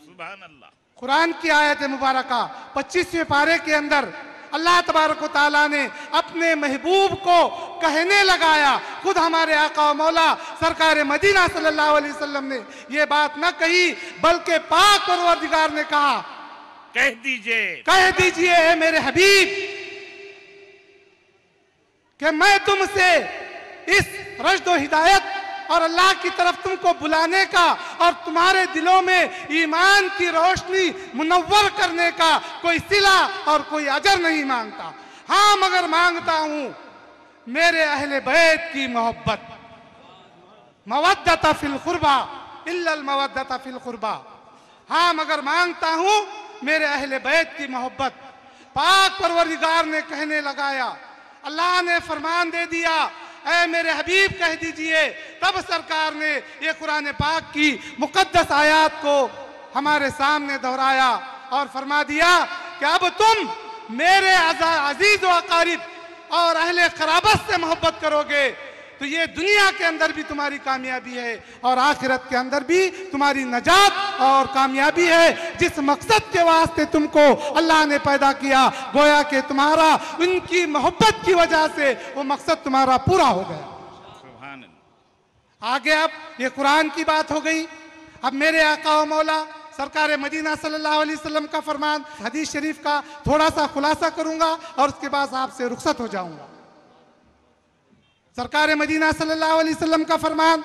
सुभान अल्लाह। कुरान की आयत मुबारक 25वें पारे के अंदर अल्लाह तबारक व तआला ने अपने महबूब को कहने लगाया, खुद हमारे आका मौला सरकार मदीना सल्लल्लाहु अलैहि वसल्लम ने ये बात न कही बल्कि पाक परवरदिगार ने कहा, कह दीजिए ए मेरे हबीब कि मैं तुमसे इस रश्द व हिदायत और अल्लाह की तरफ तुमको बुलाने का और तुम्हारे दिलों में ईमान की रोशनी मुनव्वर करने का कोई सिला और कोई अजर नहीं मांगता। हाँ मगर मांगता हूं मेरे अहले बैत की मोहब्बत, मवद्दत फिल कुर्बा, इल्लल मवद्दत फिल कुर्बा। हाँ मगर मांगता हूं मेरे अहले बैत की मोहब्बत। पाक परवरदिगार ने कहने लगाया, अल्लाह ने फरमान दे दिया, ऐ मेरे हबीब कह दीजिए। तब सरकार ने ये कुरान पाक की मुकद्दस आयात को हमारे सामने दोहराया और फरमा दिया कि अब तुम मेरे अजीज व अकारिब और अहले खराबत से मोहब्बत करोगे तो ये दुनिया के अंदर भी तुम्हारी कामयाबी है और आखिरत के अंदर भी तुम्हारी नजात और कामयाबी है। जिस मकसद के वास्ते तुमको अल्लाह ने पैदा किया, गोया कि तुम्हारा उनकी मोहब्बत की वजह से वो मकसद तुम्हारा पूरा हो गया। आगे अब ये कुरान की बात हो गई। अब मेरे आका व मौला सरकार मदीना सल्लल्लाहु अलैहि वसल्लम का फरमान, हदीस शरीफ का थोड़ा सा खुलासा करूंगा और उसके बाद आपसे रुखसत हो जाऊंगा। सरकार मदीना सल्लल्लाहु अलैहि वसल्लम का फरमान,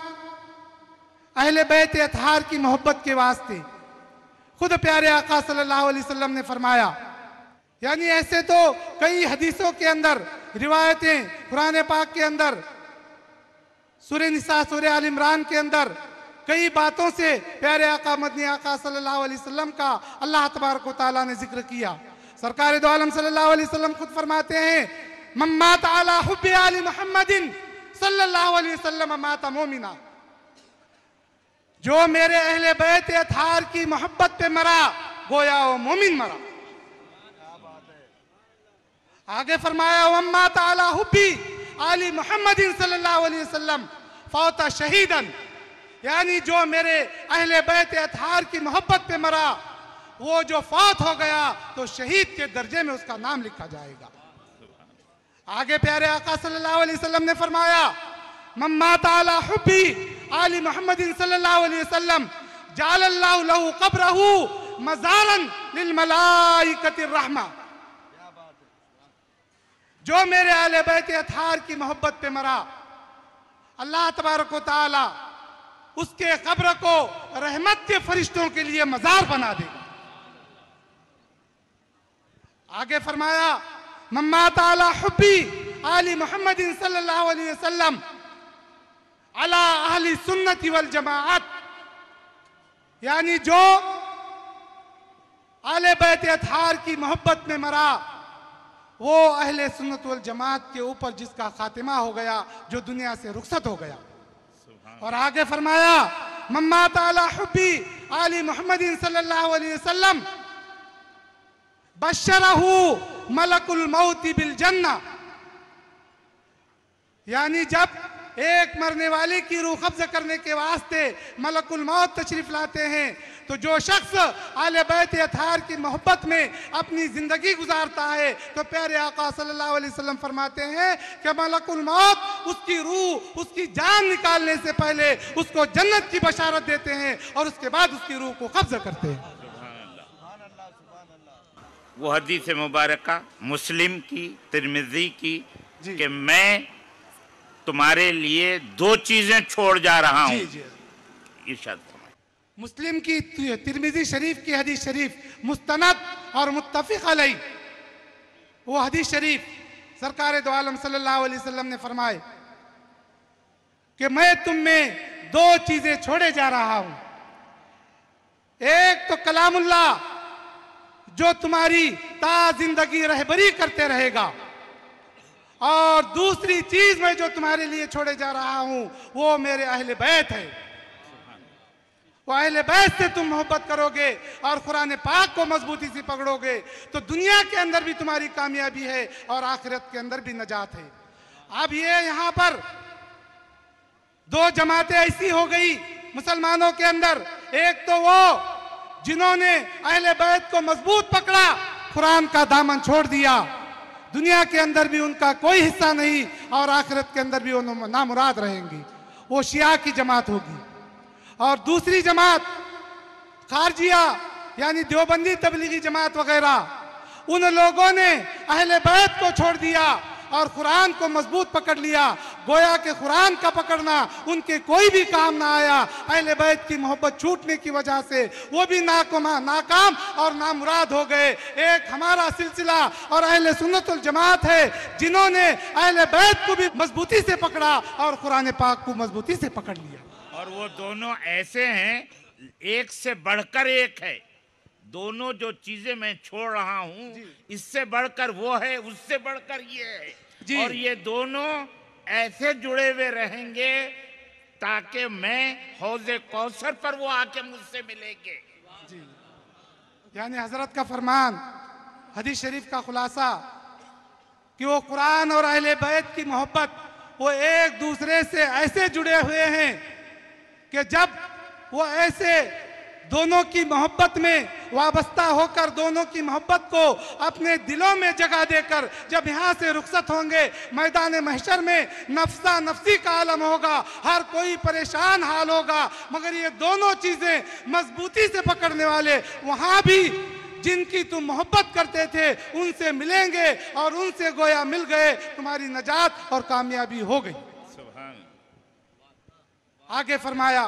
अहले बैत अतहार की मोहब्बत के वास्ते खुद प्यारे आका सल्लल्लाहु अलैहि वसल्लम ने फरमाया। यानी ऐसे तो कई हदीसों के अंदर रिवायतें, कुरान पाक के अंदर, सूरह निसा, सूरह आल इमरान के अंदर कई बातों से प्यारे आका मदनी आका सल्लल्लाहु अलैहि वसल्लम का अल्लाह तबारक व तआला ने जिक्र किया। सरकार दो आलम सल्लल्लाहु अलैहि वसल्लम खुद फरमाते हैं, मम्मात अला हुब्बि आलि मुहम्मदिन सल्लल्लाहु अलैहि वसल्लम माता मोमिना। जो मेरे अहले बैत अतहार की मोहब्बत पे मरा गोया वो मोमिन मरा। आगे फरमाया, वम्मात अला हुब्बि आलि मुहम्मदिन सल्लल्लाहु अलैहि वसल्लम फौता शहीदन। यानी जो मेरे अहले बैत अतहार की मोहब्बत पे मरा वो जो फौत हो गया तो शहीद के दर्जे में उसका नाम लिखा जाएगा। आगे प्यारे आका सल्लल्लाहु अलैहि वसल्लम ने फरमाया, मम्मात अला हुब्बि आलि मुहम्मदिन सल्लल्लाहु अलैहि वसल्लम जालल्लाहु लहु कब्रहु मज़ारन लिल मलाइकतिर रहमा। जो मेरे अहले बैत अतहार की मोहब्बत पे मरा अल्लाह तबारक व तआला उसके कब्र को रहमत के फरिश्तों के लिए मजार बना देगा। आगे फरमाया, मम्मात अला हुब्बि आलि मुहम्मदिन सल्लल्लाहु अलैहि वसल्लम अला अहली सुन्नति वल जमाअत। यानी जो अहले बैत अतहार की मोहब्बत में मरा वो अहले सुन्नत वल जमाअत के ऊपर जिसका खातिमा हो गया, जो दुनिया से रुखसत हो गया। और आगे फरमाया, मम्मात अला हुब्बि आलि मुहम्मदिन सल्लल्लाहु अलैहि वसल्लम बशरहु मलकुल मौत बिल जन्नह। यानी जब एक मरने वाले की रूह कब्ज़ करने के वास्ते मलकुल मौत तशरीफ लाते हैं तो जो शख्स आले बैत अतहार की मोहब्बत में अपनी जिंदगी गुजारता है तो प्यारे आका सल्लल्लाहु अलैहि वसल्लम फरमाते हैं कि मलकुल मौत उसकी रूह, उसकी जान निकालने से पहले उसको जन्नत की बशारत देते हैं और उसके बाद उसकी रूह को कब्ज़ करते हैं। वो हदीस मुबारका मुस्लिम की, तिरमिज़ी की कि मैं तुम्हारे लिए दो चीजें छोड़ जा रहा हूँ। इरशाद फरमाइए। मुस्लिम की, तिरमिजी शरीफ की हदीस शरीफ मुस्तनद और मुत्तफिक अलैह, वो हदीस शरीफ सरकार दो आलम सल्लल्लाहु अलैहि वसल्लम ने फरमाए कि मैं तुम में दो चीजें छोड़े जा रहा हूं, एक तो कलामुल्लाह जो तुम्हारी ता जिंदगी रहबरी करते रहेगा, और दूसरी चीज मैं जो तुम्हारे लिए छोड़े जा रहा हूं वो मेरे अहले बैत है। वो अहले बैत से तुम मोहब्बत करोगे और कुरान पाक को मजबूती से पकड़ोगे तो दुनिया के अंदर भी तुम्हारी कामयाबी है और आखिरत के अंदर भी नजात है। अब ये यहाँ पर दो जमातें ऐसी हो गई मुसलमानों के अंदर, एक तो वो जिन्होंने अहले बैत को मजबूत पकड़ा, कुरान का दामन छोड़ दिया, दुनिया के अंदर भी उनका कोई हिस्सा नहीं और आखिरत के अंदर भी वो नामुराद रहेंगी, वो शिया की जमात होगी। और दूसरी जमात खारजिया यानी देवबंदी तबलीगी जमात वगैरह, उन लोगों ने अहले बैत को छोड़ दिया और कुरान को मजबूत पकड़ लिया, गोया के कुरान का पकड़ना उनके कोई भी काम ना आया। अहले बैत की मोहब्बत छूटने की वजह से वो भी नाकाम और नामुराद हो गए। एक हमारा सिलसिला और अहले सुन्नत वल जमात है जिन्होंने अहले बैत को भी मजबूती से पकड़ा और कुरान पाक को मजबूती से पकड़ लिया। और वो दोनों ऐसे हैं, एक से बढ़कर एक है। दोनों जो चीजें मैं छोड़ रहा हूँ इससे बढ़कर वो है, उससे बढ़कर ये है, और ये दोनों ऐसे जुड़े हुए रहेंगे ताकि मैं हौज़े कौसर पर वो आके मुझसे मिलेंगे। यानी हजरत का फरमान, हदीस शरीफ का खुलासा कि वो कुरान और अहले बैत की मोहब्बत वो एक दूसरे से ऐसे जुड़े हुए हैं कि जब वो ऐसे दोनों की मोहब्बत में वाबस्ता होकर दोनों की मोहब्बत को अपने दिलों में जगह देकर जब यहाँ से रुखसत होंगे, मैदान महशर में नफ्सा नफ्सी का आलम होगा, हर कोई परेशान हाल होगा, मगर ये दोनों चीजें मजबूती से पकड़ने वाले वहाँ भी जिनकी तुम मोहब्बत करते थे उनसे मिलेंगे और उनसे गोया मिल गए, तुम्हारी नजात और कामयाबी हो गई। आगे फरमाया,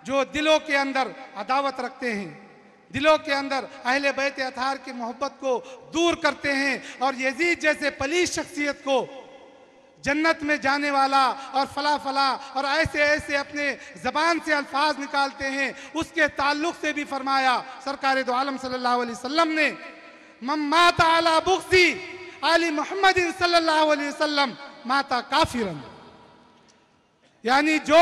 जो दिलों के अंदर अदावत रखते हैं, दिलों के अंदर अहले बैत अतहार की मोहब्बत को दूर करते हैं और यजीद जैसे पलीद शख्सियत को जन्नत में जाने वाला और फला फला और ऐसे ऐसे अपने जबान से अल्फाज निकालते हैं, उसके ताल्लुक से भी फरमाया सरकार दो आलम सल्लल्लाहु अलैहि वसल्लम ने, मम्माता अला बुग़्ज़ी आली मोहम्मद सल्लल्लाहु अलैहि वसल्लम माता काफिरन। यानी जो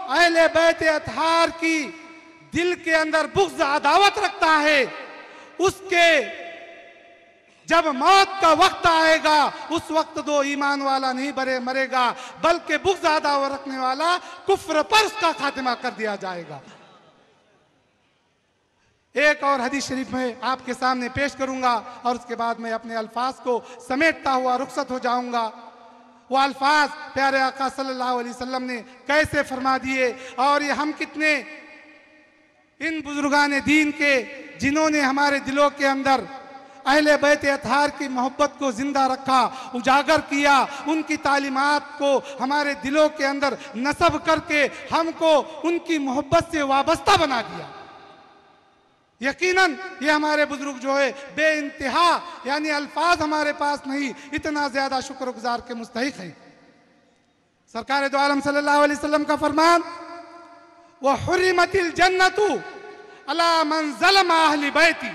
अहले बैत अतहार की दिल के अंदर बुग़्ज़ अदावत रखता है, उसके जब मौत का वक्त आएगा उस वक्त दो ईमान वाला नहीं मरेगा, बल्कि बुग़्ज़ अदावत रखने वाला कुफ्र पर उसका खात्मा कर दिया जाएगा। एक और हदीस शरीफ में आपके सामने पेश करूंगा और उसके बाद मैं अपने अल्फाज को समेटता हुआ रुखसत हो जाऊंगा। वो अल्फाज प्यारे आका सल्लल्लाहु अलैहि वसल्लम ने कैसे फरमा दिए और ये हम कितने इन बुजुर्गान दीन के जिन्होंने हमारे दिलों के अंदर अहले बैत अतहार की मोहब्बत को जिंदा रखा, उजागर किया, उनकी तालीमात को हमारे दिलों के अंदर नस्ब करके हमको उनकी मोहब्बत से वाबस्ता बना दिया। यकीनन ये हमारे बुजुर्ग जो है बेइंतहा, यानी अल्फाज हमारे पास नहीं, इतना ज्यादा शुक्रगुजार के मुस्तहिक है। सरकार दो आलम सल्लल्लाहु अलैहि वसल्लम का फरमान, व हुर्रिमतिल जन्नतु अला मन ज़लमा अहली बैती,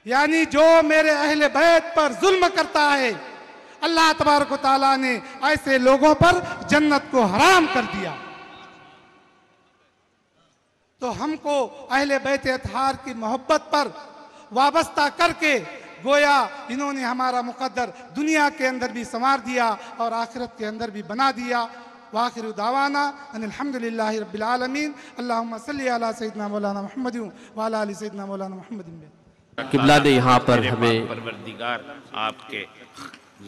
यानी जो मेरे अहले बैत पर जुल्म करता है, अल्लाह तबारक व तआला ने ऐसे लोगों पर जन्नत को हराम कर दिया। तो हमको अहले बैत अतहार की मोहब्बत पर वाबस्ता करके गोया इन्होंने हमारा मुकद्दर दुनिया के अंदर भी संवार दिया और आखिरत के अंदर भी बना दिया। वाखिर दावाना अनिल हम्दुलिल्लाहि रब्बिल आलमीन। अल्लाहुम्मा सल्ली अला सय्यिदना मौलाना मुहम्मद व अला आलि सय्यिदना मौलाना मुहम्मद। किबला ने यहाँ पर हमें परवरदिगार आपके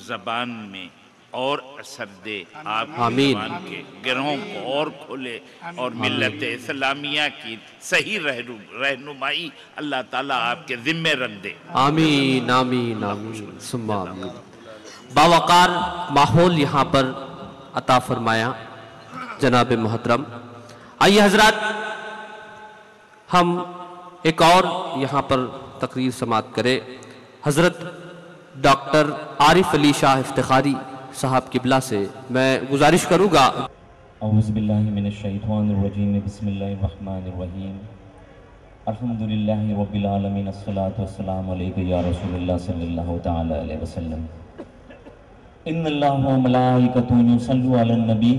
ज़बान में और असर दे, आप ज़बान के गिरों को और खोले और मिल्लत इस्लामिया की सही रहनुमाई अल्लाह ताला आपके ज़िम्मे रख दे। आमीन आमीन आमीन सुम्मा आमीन। बावकार माहौल यहाँ पर अता फरमाया जनाब मोहतरम। आइए हजरात, हम एक और यहाँ पर तकरीर समात करें। हज़रत डॉक्टर आरिफ अली शाह इफ्तिखारी साहब किबला से मैं गुजारिश करूँगा। औज़ुबिल्लाहि मिनश्शैतानिर्रजीम, बिस्मिल्लाहिर्रहमानिर्रहीम, अल्हम्दुलिल्लाहि रब्बिल आलमीन, अस्सलातु वस्सलामु अलैका या रसूलल्लाह सल्लल्लाहु तआला अलैहि वसल्लम। इन्नल्लाहा व मलाइकतुहु युसल्लूना अलन नबी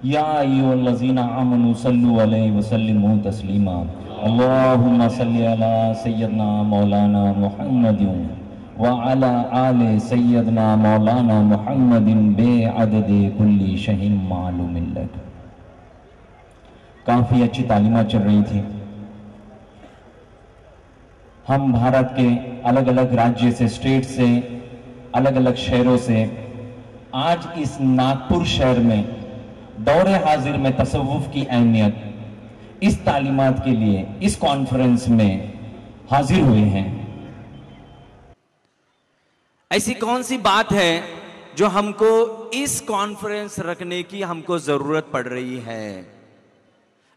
या अय्युहल्लज़ीना आमनू सल्लू अलैहि व सल्लिमू तस्लीमा। अल्लाहुम्मा सल्लि अला सय्यदना मौलाना मुहम्मदिन व अला आले सय्यदना मौलाना मुहम्मदिन बेअददे कुल्ली शहीन मालूमिन लक। काफ़ी अच्छी तालीमात चल रही थी। हम भारत के अलग अलग राज्य से, स्टेट से, अलग अलग शहरों से आज इस नागपुर शहर में दौरे हाजिर में तसव्वुफ की अहमियत, इस तालीमात के लिए इस कॉन्फ्रेंस में हाजिर हुए हैं। ऐसी कौन सी बात है जो हमको इस कॉन्फ्रेंस रखने की हमको जरूरत पड़ रही है?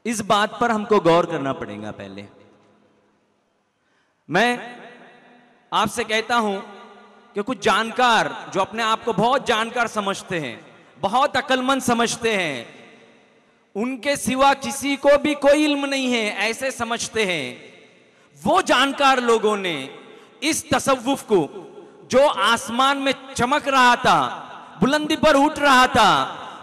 इस बात पर हमको गौर करना पड़ेगा। पहले मैं आपसे कहता हूं कि कुछ जानकार जो अपने आप को बहुत जानकार समझते हैं, बहुत अक्लमंद समझते हैं, उनके सिवा किसी को भी कोई इल्म नहीं है, ऐसे समझते हैं, वो जानकार लोगों ने इस तसव्वुफ को जो आसमान में चमक रहा था, बुलंदी पर उठ रहा था,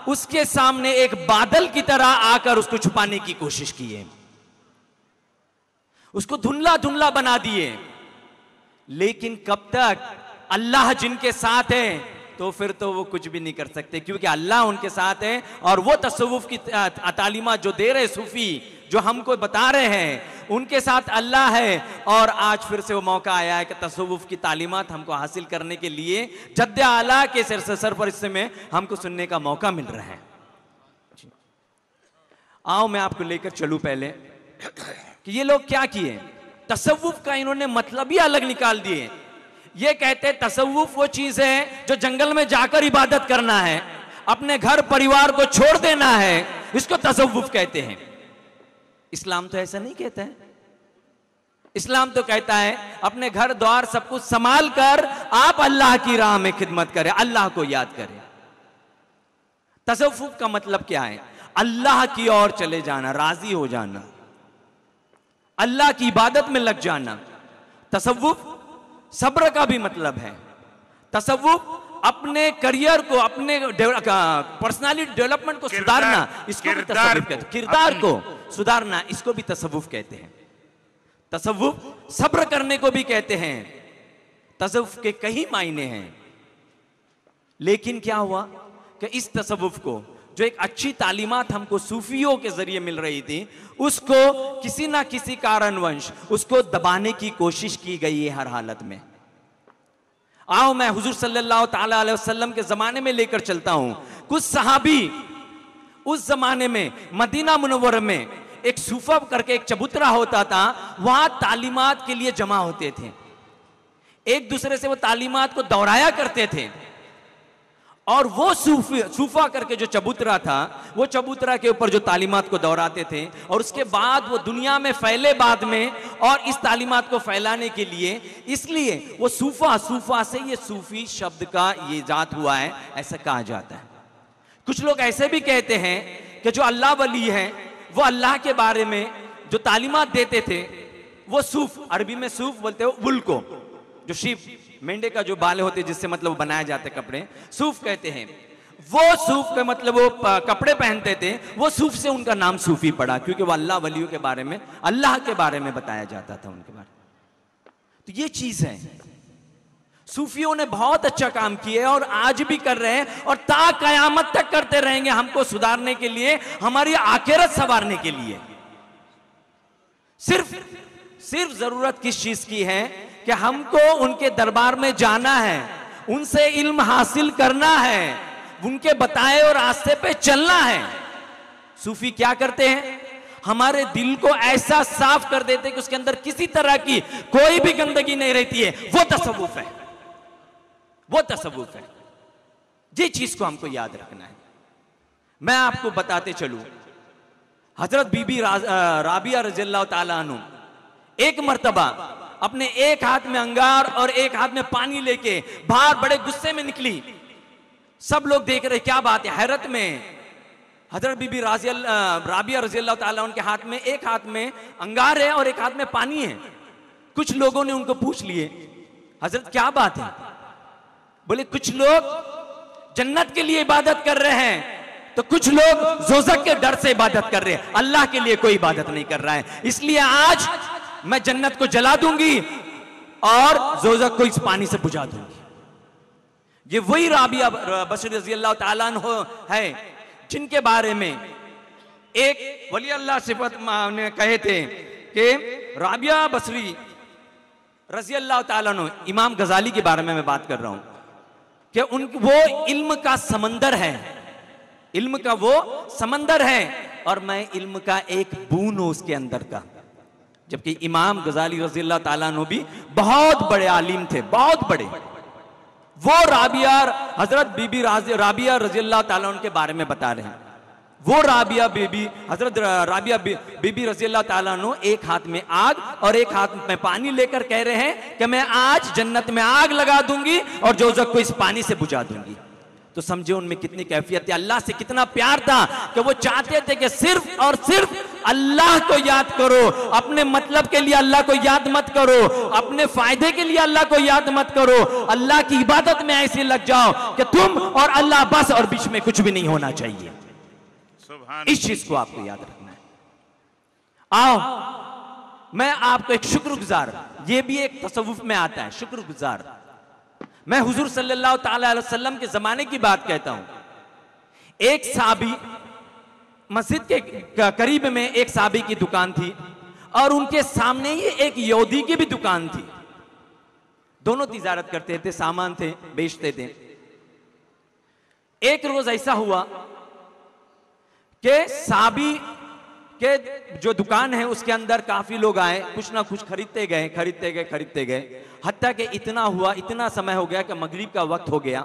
उसके सामने एक बादल की तरह आकर उसको छुपाने की कोशिश की है, उसको धुंधला धुंधला बना दिए। लेकिन कब तक? अल्लाह जिनके साथ है तो फिर तो वो कुछ भी नहीं कर सकते, क्योंकि अल्लाह उनके साथ है। और वो तसव्वुफ की तालीमात जो दे रहे सूफी, जो हमको बता रहे हैं, उनके साथ अल्लाह है। और आज फिर से वो मौका आया है कि तसव्वुफ की तालीमात हमको हासिल करने के लिए जद्दे आला के सर पर इस समय हमको सुनने का मौका मिल रहा है। आओ मैं आपको लेकर चलूं पहले कि ये लोग क्या किए। तसव्वुफ का इन्होंने मतलब ही अलग निकाल दिए। ये कहते हैं तसव्वुफ वो चीज है जो जंगल में जाकर इबादत करना है, अपने घर परिवार को छोड़ देना है, इसको तसव्वुफ कहते हैं। इस्लाम तो ऐसा नहीं कहता है। इस्लाम तो कहता है अपने घर द्वार सब कुछ संभाल कर आप अल्लाह की राह में खिदमत करें, अल्लाह को याद करें। तसव्वुफ का मतलब क्या है? अल्लाह की ओर चले जाना, राजी हो जाना, अल्लाह की इबादत में लग जाना। तसव्वुफ सब्र का भी मतलब है। तसव्वुफ अपने करियर को, अपने पर्सनालिटी डेवलपमेंट को सुधारना, इसको भी तसव्वुफ कहते हैं। किरदार को सुधारना, इसको भी तसव्वुफ कहते हैं। तसव्वुफ सब्र करने को भी कहते हैं। तसव्वुफ के कई मायने हैं। लेकिन क्या हुआ कि इस तसव्वुफ को, जो एक अच्छी तालीमात हमको सूफियों के जरिए मिल रही थी, उसको किसी ना किसी कारणवश उसको दबाने की कोशिश की गई है हर हालत में। आओ मैं हुजूर सल्लल्लाहु ताला अलैहि वसल्लम के जमाने में लेकर चलता हूं। कुछ सहाबी उस जमाने में मदीना मुनव्वरा में एक सूफा करके एक चबूतरा होता था, वहां तालीमात के लिए जमा होते थे, एक दूसरे से वो तालीमात को दोहराया करते थे। और वो सूफा करके जो चबूतरा था, वो चबूतरा के ऊपर जो तालीमात को दोहराते थे, और उसके बाद वो दुनिया में फैले बाद में, और इस तालीमात को फैलाने के लिए, इसलिए वो सूफा से ये सूफी शब्द का ये जात हुआ है, ऐसा कहा जाता है। कुछ लोग ऐसे भी कहते हैं कि जो अल्लाह वली है, वो अल्लाह के बारे में जो तालीमात देते थे, वो सूफ, अरबी में सूफ बोलते हो वुल को, जो शीप मेंढे का जो बाल होते जिससे मतलब बनाए जाते कपड़े, सूफ कहते हैं। वो सूफ का मतलब वो कपड़े पहनते थे, वो सूफ से उनका नाम सूफी पड़ा, क्योंकि वो अल्लाह वलियों के बारे में, अल्लाह के बारे में बताया जाता था उनके बारे में। तो ये चीज है, सूफियों ने बहुत अच्छा काम किया और आज भी कर रहे हैं, और ता कयामत तक करते रहेंगे, हमको सुधारने के लिए, हमारी आखिरत संवारने के लिए। सिर्फ जरूरत किस चीज की है कि हमको उनके दरबार में जाना है, उनसे इल्म हासिल करना है, उनके बताए और रास्ते पे चलना है। सूफी क्या करते हैं? हमारे दिल को ऐसा साफ कर देते कि उसके अंदर किसी तरह की कोई भी गंदगी नहीं रहती है। वो तसव्वुफ है, वो तसव्वुफ है। ये चीज को हमको याद रखना है। मैं आपको बताते चलूं, हजरत बीबी राबिया रज़ियल्लाहु ताला अन्हु एक मर्तबा अपने एक हाथ में अंगार और एक हाथ में पानी लेके बाहर बड़े गुस्से में निकली। सब लोग देख रहे क्या बात है, हैरत में। हजरत बीबी राबिया रज़ियल्लाहु ताला उनके हाथ में एक हाथ में अंगार है और एक हाथ में पानी है। कुछ लोगों ने उनको पूछ लिए, हजरत क्या बात है? बोले कुछ लोग जन्नत के लिए इबादत कर रहे हैं तो कुछ लोग ज़ोज़क के डर से इबादत कर रहे हैं, अल्लाह के लिए कोई इबादत नहीं कर रहा है। इसलिए आज मैं जन्नत को जला दूंगी और ज़ोज़क को इस पानी से बुझा दूंगी। ये वही राबिया बसरी रज़ियल्लाहु ताला अन्हु है जिनके बारे में एक वली अल्लाह सिफत ने कहे थे कि राबिया बसरी रज़ियल्लाहु ताला अन्हु, इमाम गजाली के बारे में मैं बात कर रहा हूं कि वो इल्म का समंदर है, इल्म का वो समंदर है और मैं इल्म का एक बूंद हूं उसके अंदर का। जबकि इमाम गजाली रज़ियल्लाहु ताला अन्हु भी बहुत बड़े आलिम थे, बहुत बड़े। वो राबिया हजरत बीबी राबिया रज़ियल्लाहु ताला अन्हु के बारे में बता रहे हैं। वो राबिया बीबी हजरत राबिया बीबी रज़ियल्लाहु ताला अन्हु एक हाथ में आग और एक हाथ में पानी लेकर कह रहे हैं कि मैं आज जन्नत में आग लगा दूंगी और ज़ोज़क को इस पानी से बुझा दूंगी। तो समझे उनमें कितनी कैफियत है, अल्लाह से कितना प्यार था कि वो चाहते थे कि सिर्फ और सिर्फ अल्लाह को याद करो, अपने मतलब के लिए अल्लाह को याद मत करो, अपने फायदे के लिए अल्लाह को याद मत करो, अल्लाह की इबादत में ऐसे लग जाओ कि तुम और अल्लाह बस, और बीच में कुछ भी नहीं होना चाहिए। इस चीज को आपको याद रखना है। आओ मैं आपको एक शुक्रगुजार, ये भी एक तसव्वुफ में आता है, शुक्रगुजार। मैं हुजूर सल्लल्लाहु ताला अलैहि वसल्लम के जमाने की बात कहता हूं। एक साहबी, मस्जिद के करीब में एक साहबी की दुकान थी और उनके सामने ही एक यहूदी की भी दुकान थी। दोनों तिजारत करते थे, सामान थे, बेचते थे। एक रोज ऐसा हुआ कि साहबी के जो दुकान है उसके अंदर काफी लोग आए, कुछ ना कुछ खरीदते गए, खरीदते गए, खरीदते गए, हत्ता कि इतना हुआ, इतना समय हो गया कि मगरिब का वक्त हो गया,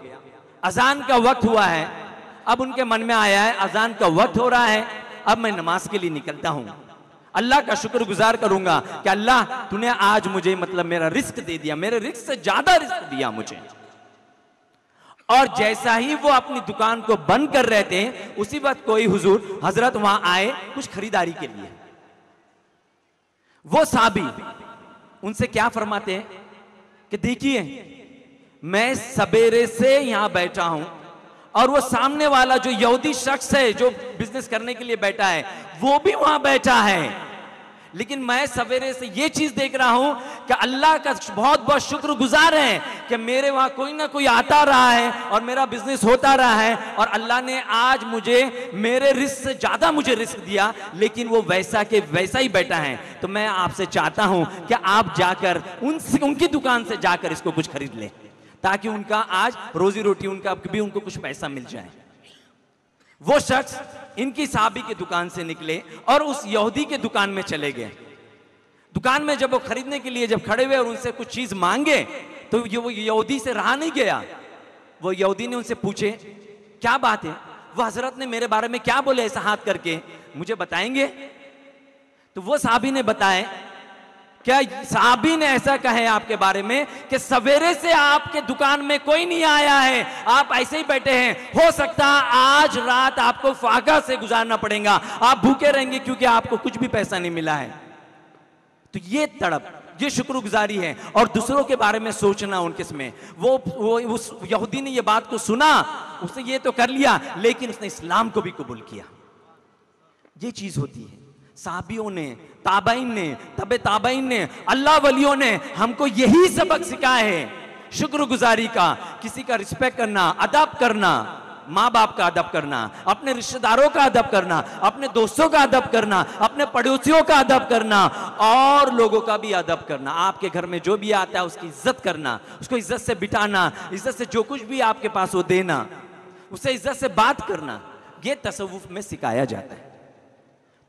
अजान का वक्त हुआ है। अब उनके मन में आया है अजान का वक्त हो रहा है, अब मैं नमाज के लिए निकलता हूं, अल्लाह का शुक्रगुजार करूंगा कि अल्लाह तूने आज मुझे मतलब मेरा रिस्क दे दिया, मेरे रिस्क से ज्यादा रिस्क दिया मुझे। और जैसा ही वो अपनी दुकान को बंद कर रहे थे उसी वक्त कोई हुजूर हजरत वहां आए कुछ खरीदारी के लिए। वो साहबी उनसे क्या फरमाते हैं कि देखिए मैं सवेरे से यहां बैठा हूं और वो सामने वाला जो यहूदी शख्स है जो बिजनेस करने के लिए बैठा है वो भी वहां बैठा है, लेकिन मैं सवेरे से ये चीज देख रहा हूं कि अल्लाह का बहुत बहुत शुक्रगुजार है कि मेरे वहां कोई ना कोई आता रहा है और मेरा बिजनेस होता रहा है और अल्लाह ने आज मुझे मेरे रिस्क से ज्यादा मुझे रिस्क दिया, लेकिन वो वैसा के वैसा ही बैठा है। तो मैं आपसे चाहता हूं कि आप जाकर उनकी दुकान से जाकर इसको कुछ खरीद ले ताकि उनका आज रोजी रोटी उनका भी उनको कुछ पैसा मिल जाए। वो शख्स इनकी साहबी की दुकान से निकले और उस यहूदी के दुकान में चले गए। दुकान में जब वो खरीदने के लिए जब खड़े हुए और उनसे कुछ चीज मांगे तो वो यहूदी से रहा नहीं गया। वो यहूदी ने उनसे पूछे क्या बात है, वो हजरत ने मेरे बारे में क्या बोले ऐसा हाथ करके, मुझे बताएंगे? तो वो साहबी ने बताया क्या साहबी ने ऐसा कहे आपके बारे में कि सवेरे से आपके दुकान में कोई नहीं आया है, आप ऐसे ही बैठे हैं, हो सकता है आज रात आपको फाका से गुजारना पड़ेगा, आप भूखे रहेंगे क्योंकि आपको कुछ भी पैसा नहीं मिला है। तो ये तड़प, ये शुक्रगुजारी है और दूसरों के बारे में सोचना उनके में। वो उस यहूदी ने ये बात को सुना, उसने ये तो कर लिया लेकिन उसने इस्लाम को भी कबूल किया। ये चीज होती है। साहबियों ने, ताबाइन ने, तबे ताबाइन ने, अल्लाह वलियों ने हमको यही सबक सिखाया है, शुक्रगुजारी का, किसी का रिस्पेक्ट करना, अदब करना, माँ बाप का अदब करना, अपने रिश्तेदारों का अदब करना, अपने दोस्तों का अदब करना, अपने पड़ोसियों का अदब करना और लोगों का भी अदब करना। आपके घर में जो भी आता है उसकी इज्जत करना, उसको इज्जत से बिठाना, इज्जत से जो कुछ भी आपके पास वो देना, उससे इज्जत से बात करना, ये तसव्वुफ में सिखाया जाता है।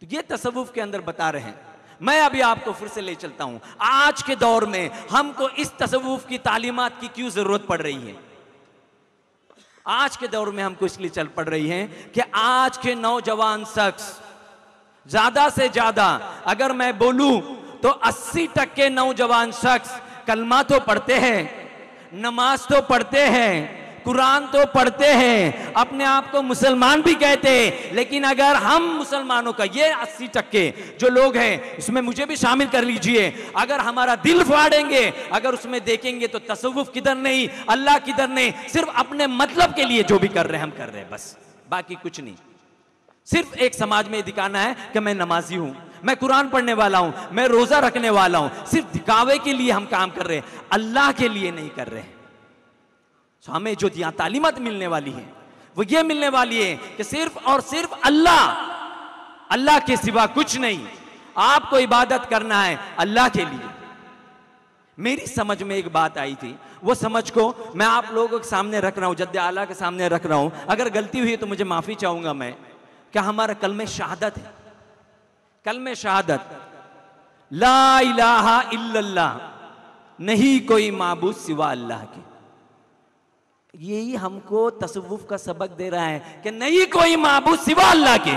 तो ये तसव्वुफ के अंदर बता रहे हैं। मैं अभी आपको फिर से ले चलता हूं, आज के दौर में हमको इस तसव्वुफ की तालीमात की क्यों जरूरत पड़ रही है। आज के दौर में हमको इसलिए चल पड़ रही है कि आज के नौजवान शख्स ज्यादा से ज्यादा अगर मैं बोलूं तो 80% नौजवान शख्स कलमा तो पढ़ते हैं, नमाज तो पढ़ते हैं, कुरान तो पढ़ते हैं, अपने आप को मुसलमान भी कहते हैं, लेकिन अगर हम मुसलमानों का ये 80% जो लोग हैं उसमें मुझे भी शामिल कर लीजिए, अगर हमारा दिल फाड़ेंगे, अगर उसमें देखेंगे तो तसव्वुफ किधर नहीं, अल्लाह किधर नहीं, सिर्फ अपने मतलब के लिए जो भी कर रहे हैं हम कर रहे हैं, बस बाकी कुछ नहीं। सिर्फ एक समाज में दिखाना है कि मैं नमाजी हूं, मैं कुरान पढ़ने वाला हूं, मैं रोजा रखने वाला हूं, सिर्फ दिखावे के लिए हम काम कर रहे हैं, अल्लाह के लिए नहीं कर रहे हैं। तो हमें जो यहाँ तालीमत मिलने वाली है वो ये मिलने वाली है कि सिर्फ और सिर्फ अल्लाह, अल्लाह के सिवा कुछ नहीं, आपको इबादत करना है अल्लाह के लिए। मेरी समझ में एक बात आई थी, वो समझ को मैं आप लोगों के सामने रख रहा हूं, जद्दे आला के सामने रख रहा हूं, अगर गलती हुई तो मुझे माफी चाहूंगा मैं। क्या हमारा कलमे शहादत है, कलमे शहादत ला इलाहा इल्लल्लाह, नहीं कोई माबूद सिवा अल्लाह के, यही हमको तसव्वुफ का सबक दे रहा है कि नहीं कोई माबूद सिवा अल्लाह के,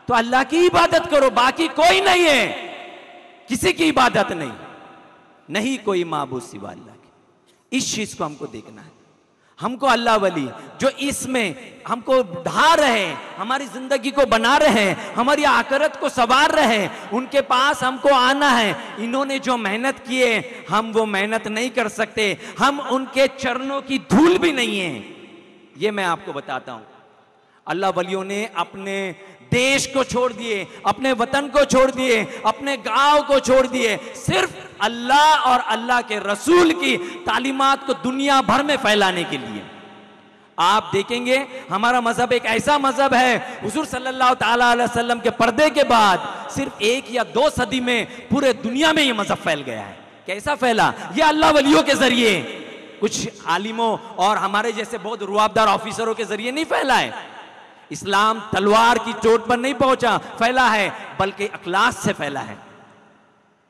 तो अल्लाह की इबादत करो, बाकी कोई नहीं है, किसी की इबादत नहीं, नहीं कोई माबूद सिवा अल्लाह के। इस चीज को हमको देखना है, हमको अल्लाह वली जो इसमें हमको ढा रहे हैं, हमारी जिंदगी को बना रहे हैं, हमारी आखिरत को संवार रहे हैं, उनके पास हमको आना है। इन्होंने जो मेहनत की है हम वो मेहनत नहीं कर सकते, हम उनके चरणों की धूल भी नहीं है, ये मैं आपको बताता हूं। अल्लाह वलियों ने अपने देश को छोड़ दिए, अपने वतन को छोड़ दिए, अपने गांव को छोड़ दिए, सिर्फ अल्लाह और अल्लाह के रसूल की तालीमात को दुनिया भर में फैलाने के लिए। आप देखेंगे हमारा मजहब एक ऐसा मजहब है, हुजूर सल्लल्लाहु ताला अलैहि वसल्लम के पर्दे के बाद सिर्फ 1 या 2 सदी में पूरे दुनिया में ये मजहब फैल गया है। कैसा फैला? ये अल्लाह वलियों के जरिए, कुछ आलिमों और हमारे जैसे बहुत रुआबदार ऑफिसरों के जरिए नहीं फैला है। इस्लाम तलवार की चोट पर नहीं पहुंचा फैला है, बल्कि अखलाक से फैला है।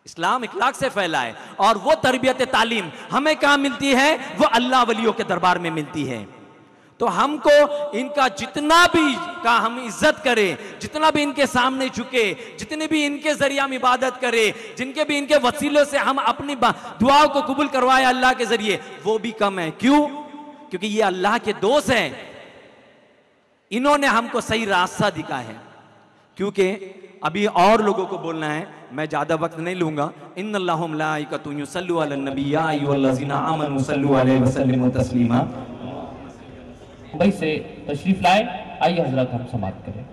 इस्लाम इखलाक से फैला है, और वो तरबियत तालीम हमें कहां मिलती है? वो अल्लाह वलियों के दरबार में मिलती है। तो हमको इनका जितना भी का हम इज्जत करें, जितना भी इनके सामने झुके, जितने भी इनके जरिए हम इबादत करें, जिनके भी इनके वसीलों से हम अपनी दुआओं को कबूल करवाए अल्लाह के जरिए, वो भी कम है। क्यों? क्योंकि ये अल्लाह के दोस्त हैं, इन्होंने हमको सही रास्ता दिखा है। क्योंकि अभी और लोगों को बोलना है, मैं ज्यादा वक्त नहीं लूंगा। इन्नल्लाहु व मलाइकतुहु युसल्लू अलन नबी या अय्युहल्लज़ीना आमनू सल्लू अलैहि व सल्लिमू तस्लीमा। मुंबई से तशरीफ लाए, आइए हजरत हम समाप्त करें।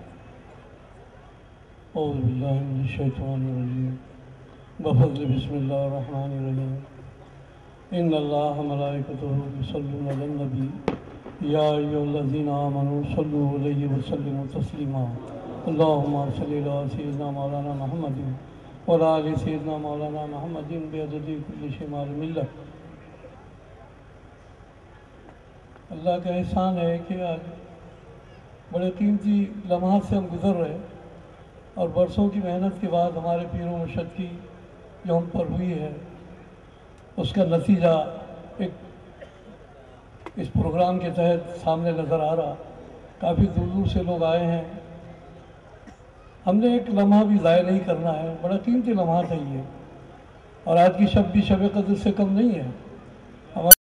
बिस्मिल्लाहिर्रहमानिर्रहीम। इन्नल्लाह व मलाइकतुहु युसल्लूना अलन नबी या अय्युहल्लज़ीना आमनू सल्लू अलैहि व सल्लिमू तस्लीमा। अल्लाहुम्मा सल्लि अला सय्यिदिना मौलाना मुहम्मदिन व अला आलि सय्यिदिना मौलाना मुहम्मदिन बिअददी कुल्लि शै मालूम मिल्लत। अल्लाह का एहसान है कि आज बड़े कीमती लम्हात से हम गुज़र रहे, और बरसों की मेहनत के बाद हमारे पीर व मुर्शिद की जो हम पर हुई है उसका नतीजा एक इस प्रोग्राम के तहत सामने नज़र आ रहा। काफ़ी दूर दूर से लोग आए हैं, हमने एक लम्हा भी ज़ाया नहीं करना है, बड़ा कीमती लम्हा था ये, और आज की शब भी शब कदर से कम नहीं है।